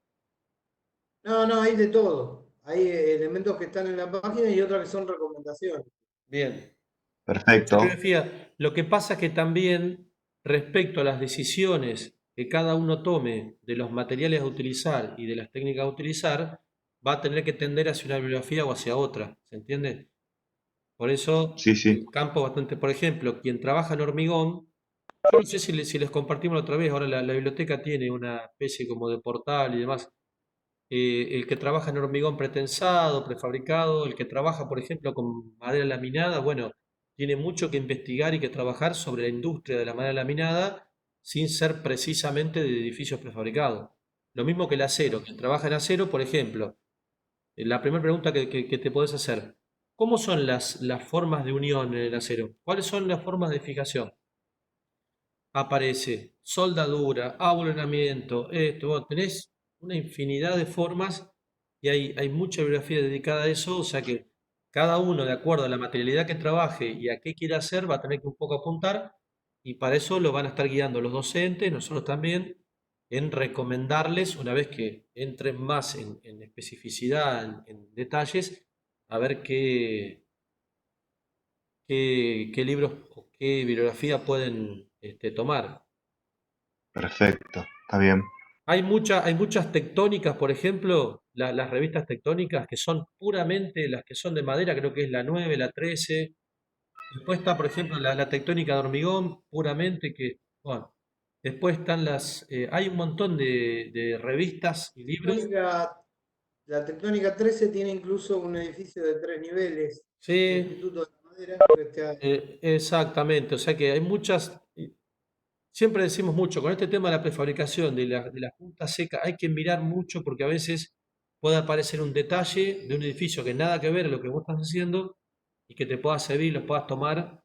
No, hay de todo. Hay elementos que están en la página y otros que son recomendaciones. Bien. Mucha perfecto? bibliografía. Lo que pasa es que también, respecto a las decisiones que cada uno tome de los materiales a utilizar y de las técnicas a utilizar, va a tener que tender hacia una bibliografía o hacia otra, ¿se entiende? Por eso Sí, sí. el campo bastante, por ejemplo, quien trabaja en hormigón, yo no sé si les compartimos la otra vez, ahora la biblioteca tiene una especie como de portal y demás. El que trabaja en hormigón pretensado, prefabricado, el que trabaja, por ejemplo, con madera laminada, bueno, tiene mucho que investigar y que trabajar sobre la industria de la madera laminada sin ser precisamente de edificios prefabricados. Lo mismo que el acero, quien trabaja en acero, por ejemplo, la primera pregunta que te podés hacer, ¿cómo son las formas de unión en el acero? ¿Cuáles son las formas de fijación? Aparece soldadura, abulonamiento, esto, bueno, tenés una infinidad de formas y hay mucha bibliografía dedicada a eso, o sea que cada uno, de acuerdo a la materialidad que trabaje y a qué quiere hacer, va a tener que un poco apuntar, y para eso lo van a estar guiando los docentes, nosotros también, en recomendarles, una vez que entren más en especificidad, en detalles, a ver qué libros o qué bibliografía pueden, tomar. Perfecto, está bien. Hay muchas tectónicas, por ejemplo, las revistas tectónicas que son puramente las que son de madera, creo que es la 9, la 13. Después está, por ejemplo, la tectónica de hormigón, puramente que, bueno, después están hay un montón de revistas y libros. La Tectónica 13 tiene incluso un edificio de 3 niveles, el Sí, Instituto de la Madera, que exactamente, o sea que hay muchas. Siempre decimos mucho, con este tema de la prefabricación, de la punta seca, hay que mirar mucho porque a veces puede aparecer un detalle de un edificio que nada que ver a lo que vos estás haciendo y que te pueda servir, lo puedas tomar.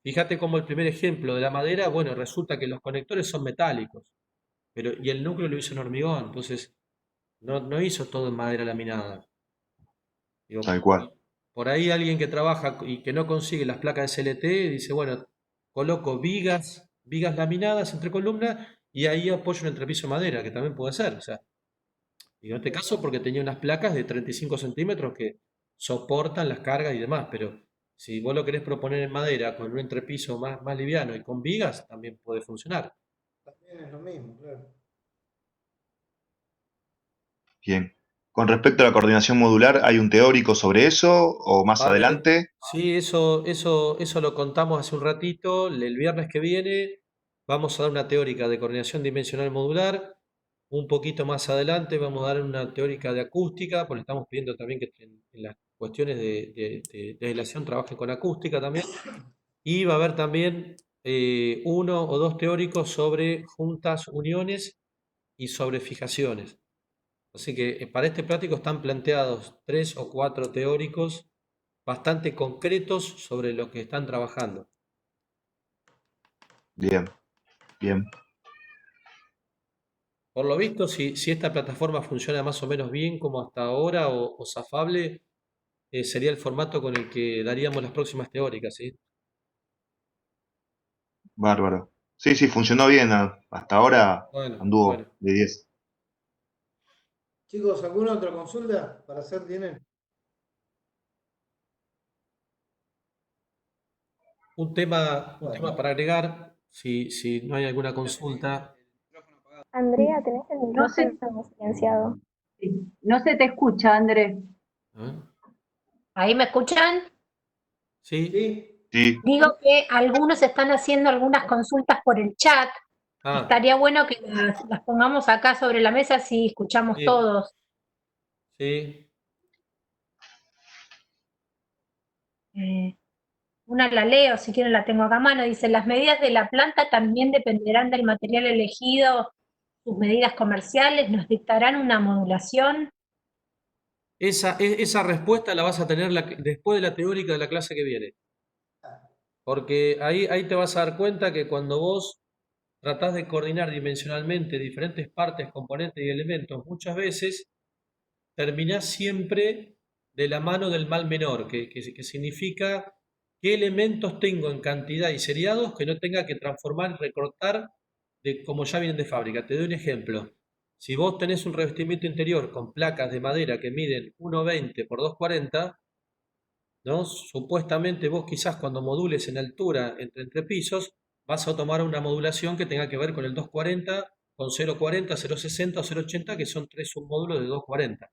Fíjate como el primer ejemplo de la madera, bueno, resulta que los conectores son metálicos, y el núcleo lo hizo en hormigón, entonces no hizo todo en madera laminada. Digo, Tal cual. por ahí alguien que trabaja y que no consigue las placas de CLT dice, bueno, coloco vigas laminadas entre columnas y ahí apoyo un entrepiso de madera, que también puede ser. O sea, Y en este caso porque tenía unas placas de 35 centímetros que soportan las cargas y demás, pero si vos lo querés proponer en madera con un entrepiso más liviano y con vigas, también puede funcionar. También es lo mismo, claro. Bien. Con respecto a la coordinación modular, ¿hay un teórico sobre eso o más Va a haber, adelante? sí, eso lo contamos hace un ratito. El viernes que viene vamos a dar una teórica de coordinación dimensional modular. Un poquito más adelante vamos a dar una teórica de acústica, porque estamos pidiendo también que en las cuestiones de aislación trabajen con acústica también. Y va a haber también uno o dos teóricos sobre juntas, uniones y sobre fijaciones. Así que para este práctico están planteados 3 o 4 teóricos bastante concretos sobre lo que están trabajando. Bien, bien. Por lo visto, si esta plataforma funciona más o menos bien como hasta ahora o zafable, sería el formato con el que daríamos las próximas teóricas, ¿sí? Bárbaro. Sí, sí, funcionó bien. Hasta ahora Bueno, anduvo de 10. Chicos, ¿alguna otra consulta para hacer tienen? un tema Bueno, para agregar, si no hay alguna consulta. El micrófono apagado. Andrea, tenés el No se, micrófono silenciado. no se te escucha, Andrés. ¿Eh? ¿Ahí me escuchan? ¿Sí? ¿sí? Sí, Digo que algunos están haciendo algunas consultas por el chat. Ah, Estaría bueno que las pongamos acá sobre la mesa si escuchamos sí, todos. sí. Una la leo, si quieren la tengo acá a mano. Dice, las medidas de la planta también dependerán del material elegido, sus medidas comerciales, nos dictarán una modulación. Esa respuesta la vas a tener después de la teórica de la clase que viene. Porque ahí te vas a dar cuenta que cuando vos tratás de coordinar dimensionalmente diferentes partes, componentes y elementos, muchas veces terminás siempre de la mano del mal menor, que significa qué elementos tengo en cantidad y seriados que no tenga que transformar y recortar como ya vienen de fábrica. Te doy un ejemplo. Si vos tenés un revestimiento interior con placas de madera que miden 1,20 por 2,40, ¿no? Supuestamente vos quizás cuando modules en altura entre pisos, vas a tomar una modulación que tenga que ver con el 2,40, con 0,40, 0,60 o 0,80, que son tres submódulos de 2,40.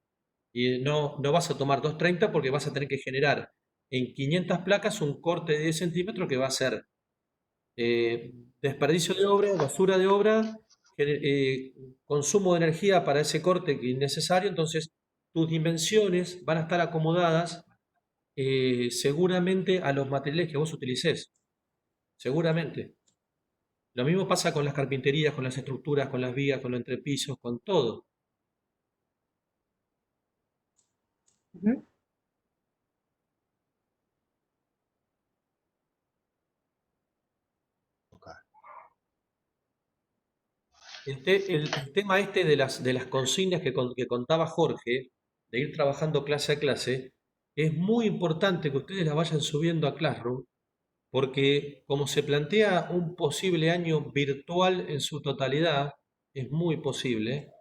Y no vas a tomar 2,30 porque vas a tener que generar en 500 placas un corte de 10 centímetros que va a ser desperdicio de obra, basura de obra, consumo de energía para ese corte que es innecesario. Entonces, tus dimensiones van a estar acomodadas seguramente a los materiales que vos utilicés. Seguramente. Lo mismo pasa con las carpinterías, con las estructuras, con las vigas, con los entrepisos, con todo. Ujú. El tema este de las consignas que contaba Jorge, de ir trabajando clase a clase, es muy importante que ustedes las vayan subiendo a Classroom, porque como se plantea un posible año virtual en su totalidad, es muy posible,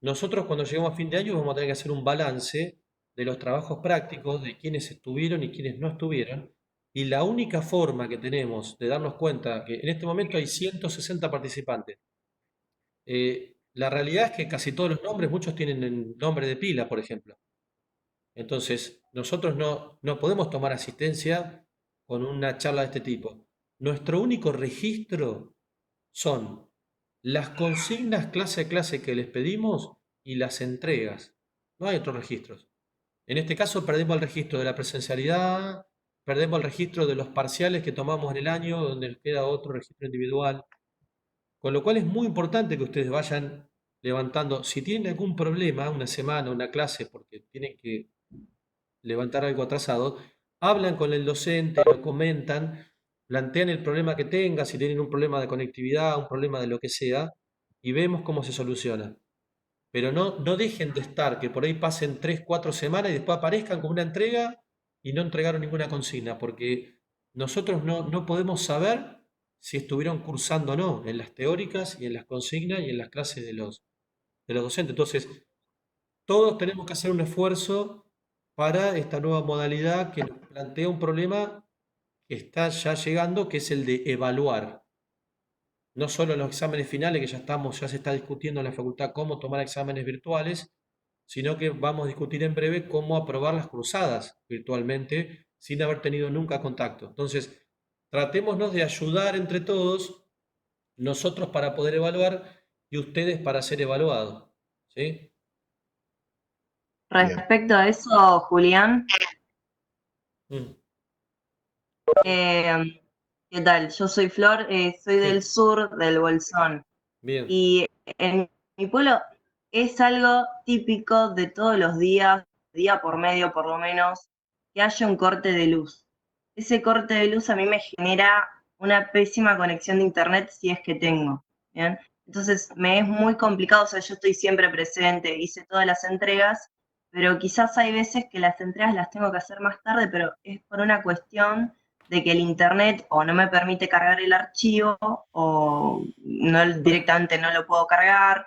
nosotros cuando lleguemos a fin de año vamos a tener que hacer un balance de los trabajos prácticos, de quienes estuvieron y quienes no estuvieron, y la única forma que tenemos de darnos cuenta que en este momento hay 160 participantes. La realidad es que casi todos los nombres, muchos tienen el nombre de pila, por ejemplo. Entonces, nosotros no podemos tomar asistencia con una charla de este tipo. Nuestro único registro son las consignas clase a clase que les pedimos y las entregas. No hay otros registros. En este caso perdemos el registro de la presencialidad, perdemos el registro de los parciales que tomamos en el año, donde les queda otro registro individual. Con lo cual es muy importante que ustedes vayan levantando, si tienen algún problema, una semana, una clase, porque tienen que levantar algo atrasado, hablan con el docente, lo comentan, plantean el problema que tengan, si tienen un problema de conectividad, un problema de lo que sea, y vemos cómo se soluciona. Pero no dejen de estar, que por ahí pasen 3, 4 semanas y después aparezcan con una entrega y no entregaron ninguna consigna, porque nosotros no podemos saber si estuvieron cursando o no en las teóricas y en las consignas y en las clases de los docentes. Entonces, todos tenemos que hacer un esfuerzo para esta nueva modalidad que nos plantea un problema que está ya llegando, que es el de evaluar. No solo en los exámenes finales, que ya se está discutiendo en la facultad cómo tomar exámenes virtuales, sino que vamos a discutir en breve cómo aprobar las cruzadas virtualmente sin haber tenido nunca contacto. Entonces, tratémonos de ayudar entre todos, nosotros para poder evaluar y ustedes para ser evaluados. ¿Sí? Bien. Respecto a eso, Julián, Mm, ¿qué tal? Yo soy Flor, soy del sí, sur, del Bolsón. bien. Y en mi pueblo es algo típico de todos los días, día por medio por lo menos, que haya un corte de luz. Ese corte de luz a mí me genera una pésima conexión de internet si es que tengo, ¿bien? Entonces me es muy complicado, o sea, yo estoy siempre presente, hice todas las entregas, pero quizás hay veces que las entregas las tengo que hacer más tarde, pero es por una cuestión de que el internet o no me permite cargar el archivo o no, directamente no lo puedo cargar.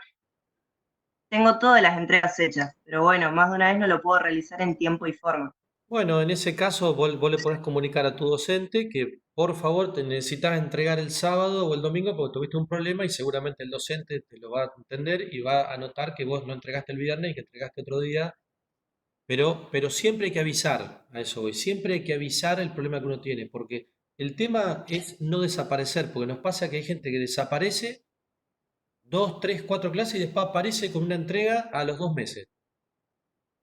Tengo todas las entregas hechas, pero bueno, más de una vez no lo puedo realizar en tiempo y forma. Bueno, en ese caso vos le podés comunicar a tu docente que por favor te necesitas entregar el sábado o el domingo porque tuviste un problema y seguramente el docente te lo va a entender y va a notar que vos no entregaste el viernes y que entregaste otro día. Pero siempre hay que avisar, a eso voy, siempre hay que avisar el problema que uno tiene, porque el tema es no desaparecer, porque nos pasa que hay gente que desaparece 2, 3, 4 clases y después aparece con una entrega a los 2 meses.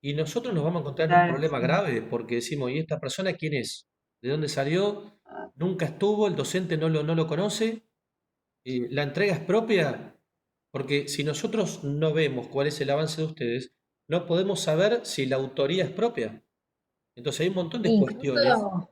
Y nosotros nos vamos a encontrar en un Claro, problema sí. grave porque decimos, ¿y esta persona quién es? ¿De dónde salió? Nunca estuvo, el docente no lo conoce. ¿La entrega es propia? Porque si nosotros no vemos cuál es el avance de ustedes, no podemos saber si la autoría es propia. Entonces hay un montón de cuestiones Incluso,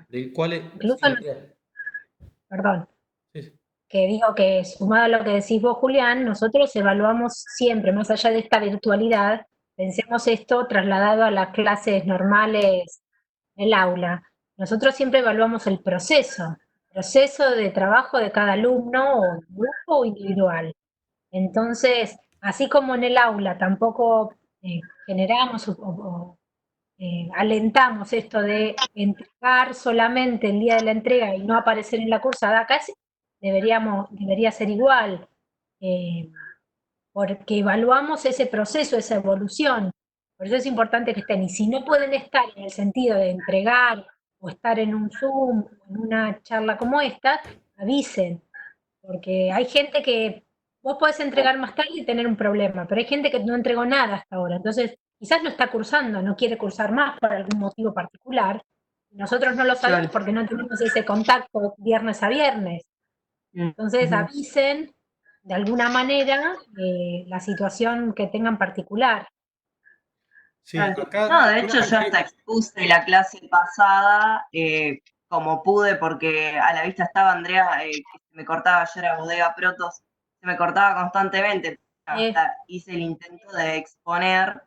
de cuáles... incluso, Sí, perdón, sí, que digo que sumado a lo que decís vos, Julián, nosotros evaluamos siempre, más allá de esta virtualidad, pensemos esto trasladado a las clases normales del aula. Nosotros siempre evaluamos el proceso de trabajo de cada alumno o grupo o individual. Entonces, así como en el aula tampoco generamos alentamos esto de entregar solamente el día de la entrega y no aparecer en la cursada, acá debería ser igual, eh, porque evaluamos ese proceso, esa evolución. Por eso es importante que estén. Y si no pueden estar en el sentido de entregar o estar en un Zoom, en una charla como esta, avisen, porque hay gente que vos podés entregar más tarde y tener un problema, pero hay gente que no entregó nada hasta ahora. Entonces, quizás no está cursando, no quiere cursar más por algún motivo particular. Nosotros no lo sabemos Claro. porque no tenemos ese contacto viernes a viernes. Entonces, Ujú. avisen de alguna manera la situación que tengan particular. sí, acá No, de hecho yo hasta expuse la clase pasada como pude porque a la vista estaba Andrea, que se me cortaba, yo era bodega Protos, se me cortaba constantemente. Hasta hice el intento de exponer,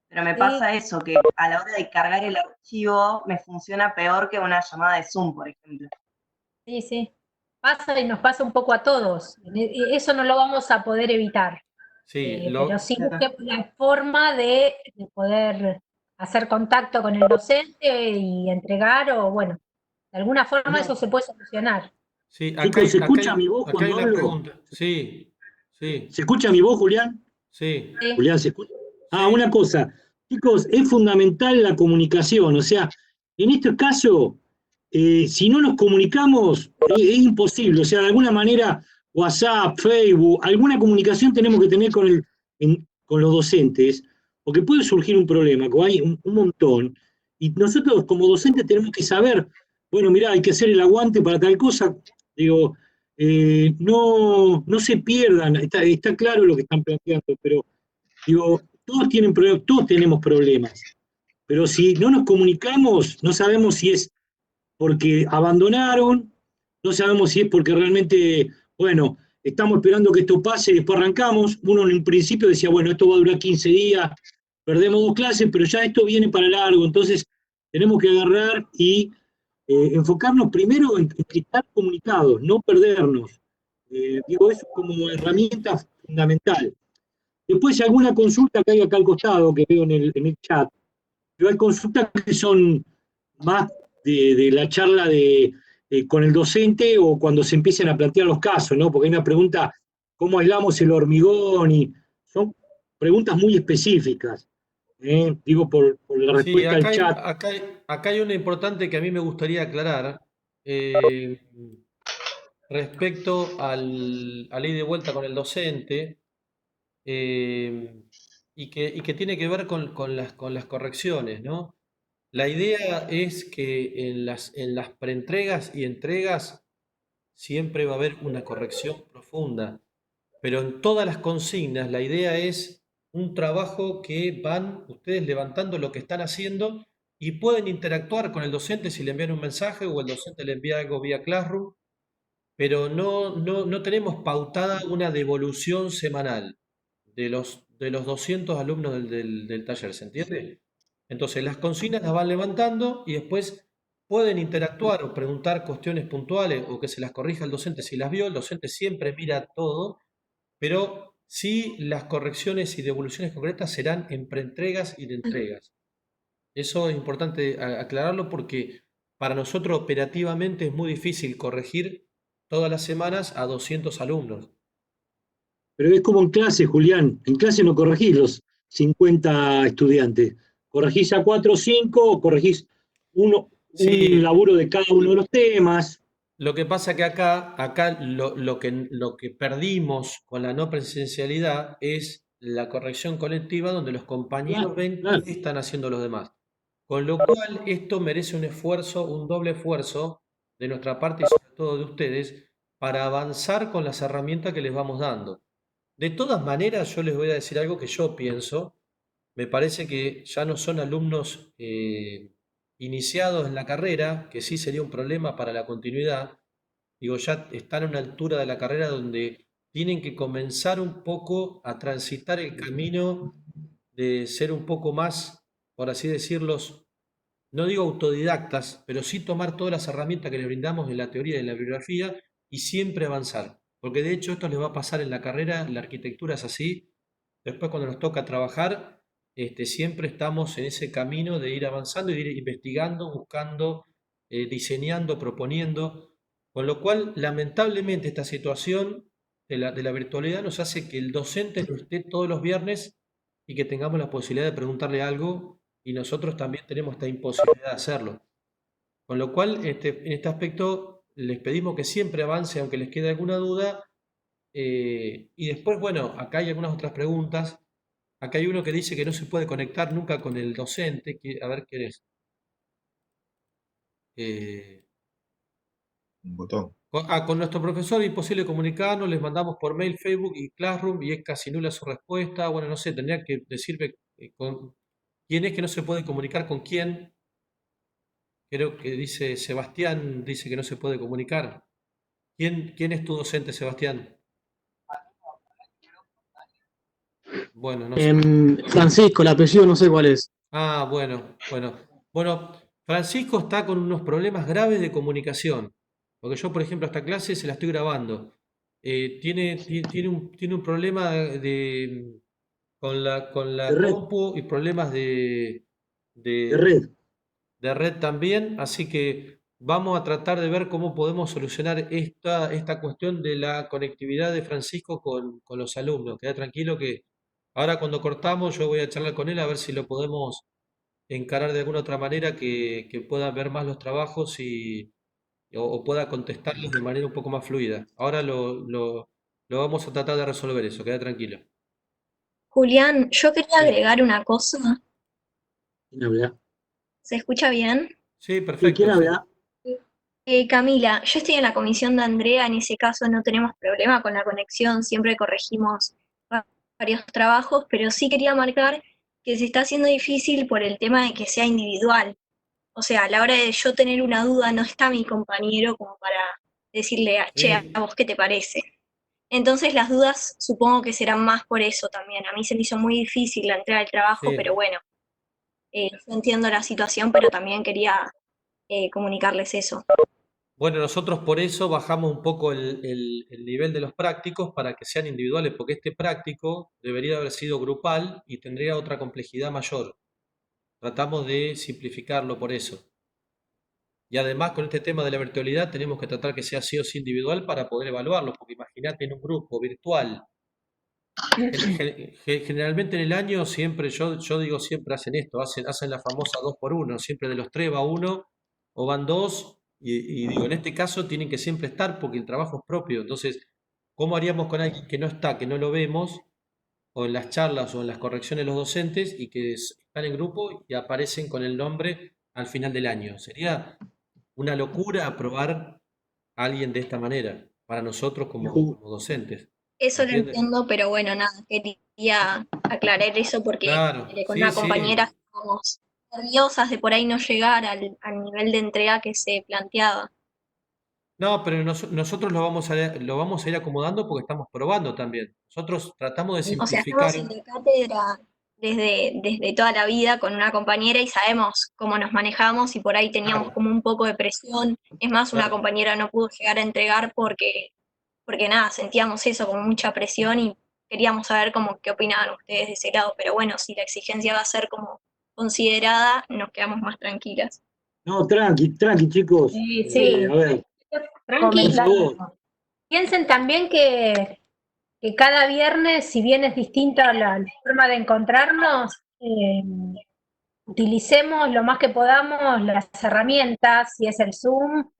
pero me Sí. pasa eso, que a la hora de cargar el archivo me funciona peor que una llamada de Zoom, por ejemplo. Sí, sí. Pasa y nos pasa un poco a todos. Eso no lo vamos a poder evitar. sí, Pero sí busquemos la forma de poder hacer contacto con el docente y entregar, o bueno, de alguna forma eso se puede solucionar. sí, Chicos, ¿se escucha mi voz acá hay cuando una hablo? pregunta. Sí, sí, ¿Se escucha mi voz, Julián? sí, Sí. Julián, ¿se escucha? Ah, sí. una cosa. Chicos, es fundamental la comunicación. O sea, en este caso, si no nos comunicamos, es imposible. O sea, de alguna manera, WhatsApp, Facebook, alguna comunicación tenemos que tener con los docentes, porque puede surgir un problema, que hay un montón. Y nosotros como docentes tenemos que saber, bueno, mirá, hay que hacer el aguante para tal cosa. Digo, no se pierdan, está claro lo que están planteando, pero digo, todos tenemos problemas, pero si no nos comunicamos, no sabemos si es porque abandonaron, no sabemos si es porque realmente, bueno, estamos esperando que esto pase y después arrancamos. Uno en un principio decía, bueno, esto va a durar 15 días, perdemos 2 clases, pero ya esto viene para largo, entonces tenemos que agarrar y enfocarnos primero en estar comunicados, no perdernos. Digo, eso como herramienta fundamental. Después alguna consulta que hay acá al costado, que veo en el chat, pero hay consultas que son más de la charla con el docente o cuando se empiecen a plantear los casos, ¿no? Porque hay una pregunta, ¿cómo aislamos el hormigón? Y son preguntas muy específicas, digo, por la Sí, respuesta al chat. acá hay una importante que a mí me gustaría aclarar eh, respecto a la ida y vuelta con el docente y que tiene que ver con las correcciones, ¿no? La idea es que en las preentregas y entregas siempre va a haber una corrección profunda, pero en todas las consignas la idea es un trabajo que van ustedes levantando lo que están haciendo y pueden interactuar con el docente si le envían un mensaje o el docente le envía algo vía Classroom, pero no tenemos pautada una devolución semanal de los 200 alumnos del taller, ¿se entiende? Entonces las consignas las van levantando y después pueden interactuar o preguntar cuestiones puntuales o que se las corrija el docente si las vio. El docente siempre mira todo, pero sí las correcciones y devoluciones concretas serán en preentregas y de entregas. Eso es importante aclararlo porque para nosotros operativamente es muy difícil corregir todas las semanas a 200 alumnos. Pero es como en clase, Julián. En clase no corregís los 50 estudiantes. Corregís a 4 o 5, o corregís un Sí, laburo de cada uno de los temas. lo que pasa que acá lo que perdimos con la no presencialidad es la corrección colectiva donde los compañeros ven Claro. qué están haciendo los demás. Con lo cual esto merece un esfuerzo, un doble esfuerzo de nuestra parte y sobre todo de ustedes para avanzar con las herramientas que les vamos dando. De todas maneras, yo les voy a decir algo que yo pienso. Me parece que ya no son alumnos iniciados en la carrera, que sí sería un problema para la continuidad. Digo, ya están a una altura de la carrera donde tienen que comenzar un poco a transitar el camino de ser un poco más, por así decirlos, no digo autodidactas, pero sí tomar todas las herramientas que les brindamos en la teoría y en la bibliografía y siempre avanzar. Porque de hecho esto les va a pasar en la carrera, la arquitectura es así. Después cuando nos toca trabajar, siempre estamos en ese camino de ir avanzando y de ir investigando, buscando, diseñando, proponiendo. Con lo cual, lamentablemente, esta situación de la virtualidad nos hace que el docente no esté todos los viernes y que tengamos la posibilidad de preguntarle algo y nosotros también tenemos esta imposibilidad de hacerlo. Con lo cual, en este aspecto, les pedimos que siempre avance, aunque les quede alguna duda. Y después, bueno, acá hay algunas otras preguntas. Acá hay uno que dice que no se puede conectar nunca con el docente. A ver qué es. Un botón. Con nuestro profesor es imposible comunicarnos, les mandamos por mail, Facebook y Classroom y es casi nula su respuesta. Bueno, no sé, tendría que decirme quién es que no se puede comunicar con quién. Creo que dice Sebastián, dice que no se puede comunicar. ¿Quién es tu docente, Sebastián? Bueno, no sé. Francisco, el apellido no sé cuál es. Ah, bueno. Bueno, Francisco está con unos problemas graves de comunicación. Porque yo, por ejemplo, esta clase se la estoy grabando. Tiene un problema con la De red. compu y problemas De red. de red también, así que vamos a tratar de ver cómo podemos solucionar esta cuestión de la conectividad de Francisco con los alumnos. Queda tranquilo que ahora cuando cortamos yo voy a charlar con él a ver si lo podemos encarar de alguna otra manera que pueda ver más los trabajos o pueda contestarlos de manera un poco más fluida. Ahora lo vamos a tratar de resolver eso, queda tranquilo. Julián, yo quería Sí, agregar una cosa. ¿Quién habla? ¿Se escucha bien? sí, Sí, perfecto. ¿quién Sí. habla? Camila, yo estoy en la comisión de Andrea, en ese caso no tenemos problema con la conexión, siempre corregimos varios trabajos, pero sí quería marcar que se está haciendo difícil por el tema de que sea individual. O sea, a la hora de yo tener una duda no está mi compañero como para decirle, che, ¿a Sí, vos qué te parece? Entonces las dudas supongo que serán más por eso también. A mí se me hizo muy difícil la entrega del trabajo, pero sí. bueno, yo entiendo la situación, pero también quería comunicarles eso. Bueno, nosotros por eso bajamos un poco el nivel de los prácticos para que sean individuales, porque este práctico debería haber sido grupal y tendría otra complejidad mayor. Tratamos de simplificarlo por eso. Y además con este tema de la virtualidad tenemos que tratar que sea sí o sí individual para poder evaluarlo, porque imagínate en un grupo virtual. Generalmente en el año siempre, yo digo siempre hacen esto, hacen la famosa 2x1, siempre de los 3 va uno o van dos, y digo, en este caso tienen que siempre estar porque el trabajo es propio. Entonces, ¿cómo haríamos con alguien que no está, que no lo vemos, o en las charlas o en las correcciones de los docentes y que están en grupo y aparecen con el nombre al final del año? Sería una locura aprobar a alguien de esta manera para nosotros como docentes. Eso lo ¿Entiendes? entiendo, pero bueno, nada, quería aclarar eso porque Claro, con sí, una sí. compañera estábamos nerviosas de por ahí no llegar al nivel de entrega que se planteaba. No, pero nosotros lo vamos a ir acomodando porque estamos probando también. Nosotros tratamos de O sea, estamos en simplificar. la cátedra desde toda la vida con una compañera y sabemos cómo nos manejamos y por ahí teníamos Claro, como un poco de presión. Es más, una claro. compañera no pudo llegar a entregar porque nada, sentíamos eso como mucha presión y queríamos saber como qué opinaban ustedes de ese lado. Pero bueno, si la exigencia va a ser como considerada, nos quedamos más tranquilas. No, tranqui, tranqui, chicos. Sí, A ver, tranqui. por favor. Piensen también que cada viernes, si bien es distinta la forma de encontrarnos, utilicemos lo más que podamos las herramientas, si es el Zoom,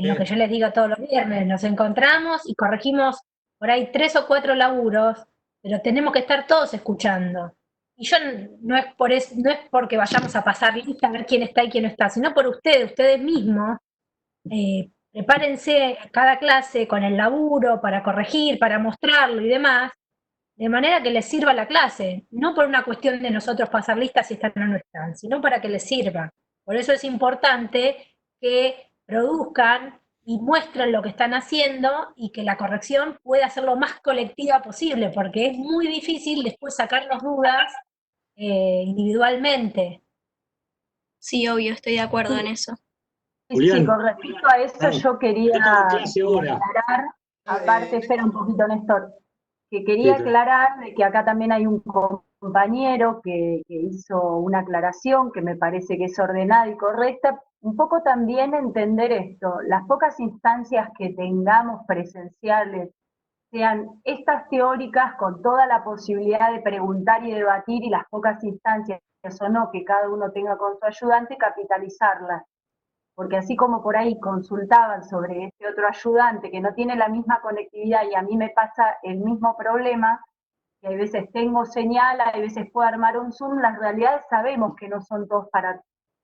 lo que yo les digo todos los viernes, nos encontramos y corregimos por ahí 3 o 4 laburos, pero tenemos que estar todos escuchando. Y yo no es no es porque vayamos a pasar lista a ver quién está y quién no está, sino por ustedes mismos. Prepárense cada clase con el laburo para corregir, para mostrarlo y demás, de manera que les sirva la clase, no por una cuestión de nosotros pasar listas si están o no están, sino para que les sirva. Por eso es importante que produzcan y muestren lo que están haciendo y que la corrección pueda ser lo más colectiva posible, porque es muy difícil después sacarnos dudas individualmente. Sí, obvio, estoy de acuerdo en eso. Julián. Sí, con respecto a eso yo quería clase ahora. aclarar, aparte, espera un poquito, Néstor, que quería Sí, aclarar de que acá también hay un compañero que hizo una aclaración que me parece que es ordenada y correcta. Un poco también entender esto, las pocas instancias que tengamos presenciales, sean estas teóricas con toda la posibilidad de preguntar y debatir y las pocas instancias o no que cada uno tenga con su ayudante, capitalizarlas. Porque así como por ahí consultaban sobre este otro ayudante que no tiene la misma conectividad y a mí me pasa el mismo problema, que hay veces tengo señal, hay veces puedo armar un Zoom, las realidades sabemos que no son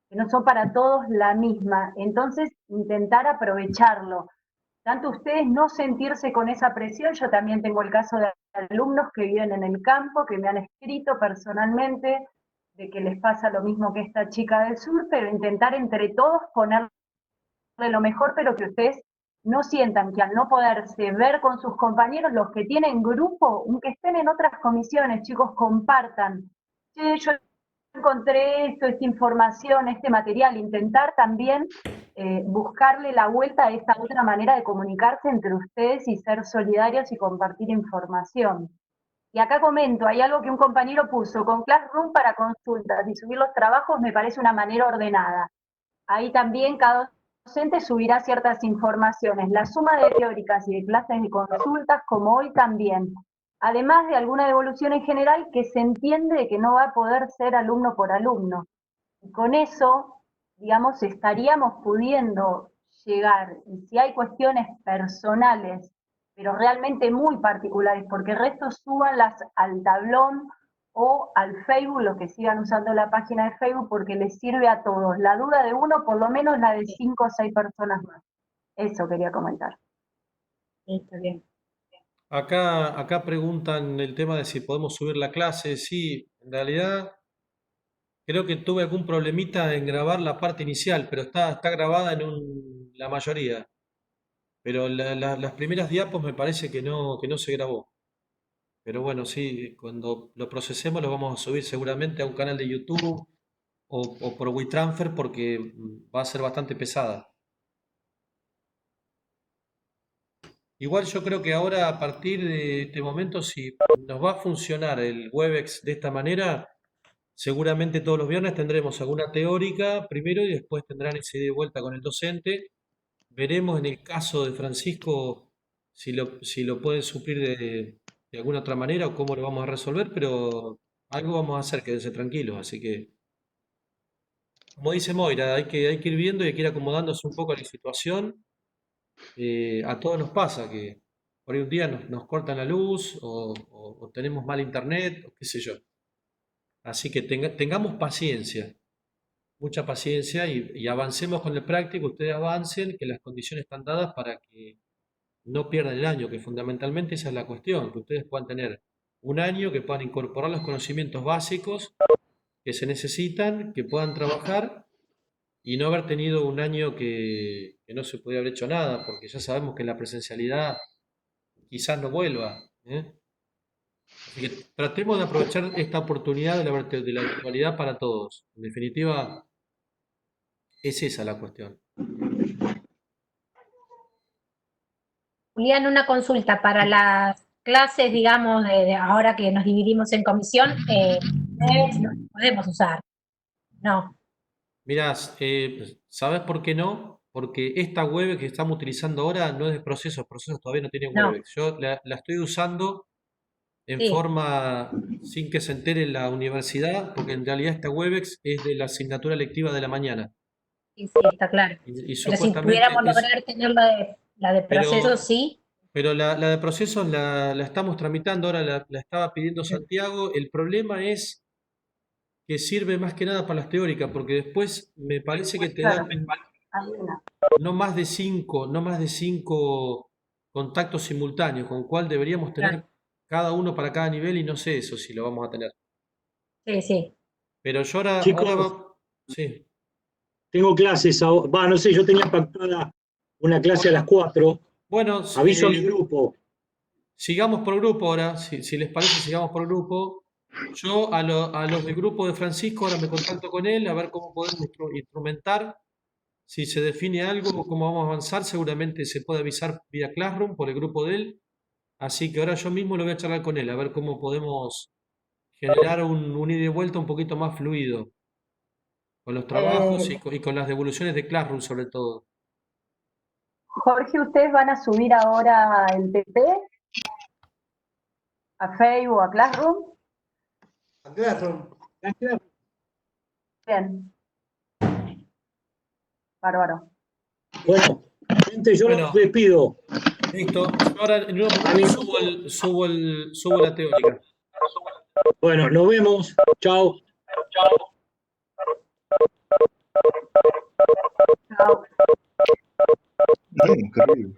que no son para todos la misma. Entonces, intentar aprovecharlo. Tanto ustedes no sentirse con esa presión, yo también tengo el caso de alumnos que viven en el campo, que me han escrito personalmente, de que les pasa lo mismo que esta chica del sur, pero intentar entre todos ponerle lo mejor, pero que ustedes no sientan que al no poderse ver con sus compañeros, los que tienen grupo, aunque estén en otras comisiones, chicos, compartan. Che, yo encontré esto, esta información, este material, intentar también buscarle la vuelta a esta otra manera de comunicarse entre ustedes y ser solidarios y compartir información. Y acá comento, hay algo que un compañero puso, con Classroom para consultas y subir los trabajos me parece una manera ordenada. Ahí también cada docente subirá ciertas informaciones, la suma de teóricas y de clases de consultas, como hoy también. Además de alguna devolución en general que se entiende que no va a poder ser alumno por alumno. Y con eso, digamos, estaríamos pudiendo llegar, y si hay cuestiones personales pero realmente muy particulares, porque el resto súbanlas al tablón o al Facebook, los que sigan usando la página de Facebook, porque les sirve a todos. La duda de uno, por lo menos la de 5 o 6 personas más. Eso quería comentar. Está bien. Acá preguntan el tema de si podemos subir la clase. Sí, en realidad creo que tuve algún problemita en grabar la parte inicial, pero está grabada en la mayoría. Pero las primeras diapos me parece que no se grabó. Pero bueno, sí, cuando lo procesemos lo vamos a subir seguramente a un canal de YouTube o por WeTransfer porque va a ser bastante pesada. Igual yo creo que ahora, a partir de este momento, si nos va a funcionar el Webex de esta manera, seguramente todos los viernes tendremos alguna teórica primero y después tendrán ese ida y vuelta con el docente. Veremos en el caso de Francisco si lo pueden suplir de alguna otra manera o cómo lo vamos a resolver, pero algo vamos a hacer, quédense tranquilos. Así que, como dice Moira, hay que ir viendo y hay que ir acomodándose un poco a la situación. A todos nos pasa que por ahí un día nos cortan la luz o tenemos mal internet o qué sé yo. Así que tengamos paciencia, mucha paciencia y avancemos con el práctico, ustedes avancen, que las condiciones están dadas para que no pierdan el año, que fundamentalmente esa es la cuestión, que ustedes puedan tener un año, que puedan incorporar los conocimientos básicos que se necesitan, que puedan trabajar y no haber tenido un año que no se podía haber hecho nada, porque ya sabemos que la presencialidad quizás no vuelva, ¿eh? Así que tratemos de aprovechar esta oportunidad de la virtualidad para todos. En definitiva, es esa la cuestión. Julián, una consulta para las clases, digamos, de ahora que nos dividimos en comisión, Webex no podemos usar, no. Mirá, ¿sabes por qué no? Porque esta web que estamos utilizando ahora no es de procesos, procesos todavía no tienen No. Webex. Yo la estoy usando en Sí. forma sin que se entere la universidad, porque en realidad esta Webex es de la asignatura lectiva de la mañana. Sí, está claro. Y Pero si supuestamente pudiéramos lograr tener la de procesos, pero, sí. pero la de procesos la estamos tramitando, ahora la estaba pidiendo Santiago. El problema es que sirve más que nada para las teóricas, porque después me parece que te Claro, dan hay una. no más de cinco contactos simultáneos, con cual deberíamos tener Claro. cada uno para cada nivel y no sé eso si lo vamos a tener. Sí, sí. Pero yo ahora Chicos, sí. tengo clases, no sé, yo tenía pactada una clase a las 4. Bueno, Aviso a mi grupo. sigamos por grupo ahora, si les parece, sigamos por grupo. Yo a los del grupo de Francisco ahora me contacto con él a ver cómo podemos instrumentar. Si se define algo o cómo vamos a avanzar, seguramente se puede avisar vía Classroom por el grupo de él. Así que ahora yo mismo lo voy a charlar con él, a ver cómo podemos generar un ida y vuelta un poquito más fluido con los trabajos y con las devoluciones de Classroom sobre todo. Jorge, ¿ustedes van a subir ahora el PP a Facebook o a Classroom? A Classroom. Bien. Bárbaro. Bueno, gente, yo los despido. Listo. Yo ahora en un momento subo la teórica. Bueno, nos vemos. Chao. Chao. Increíble.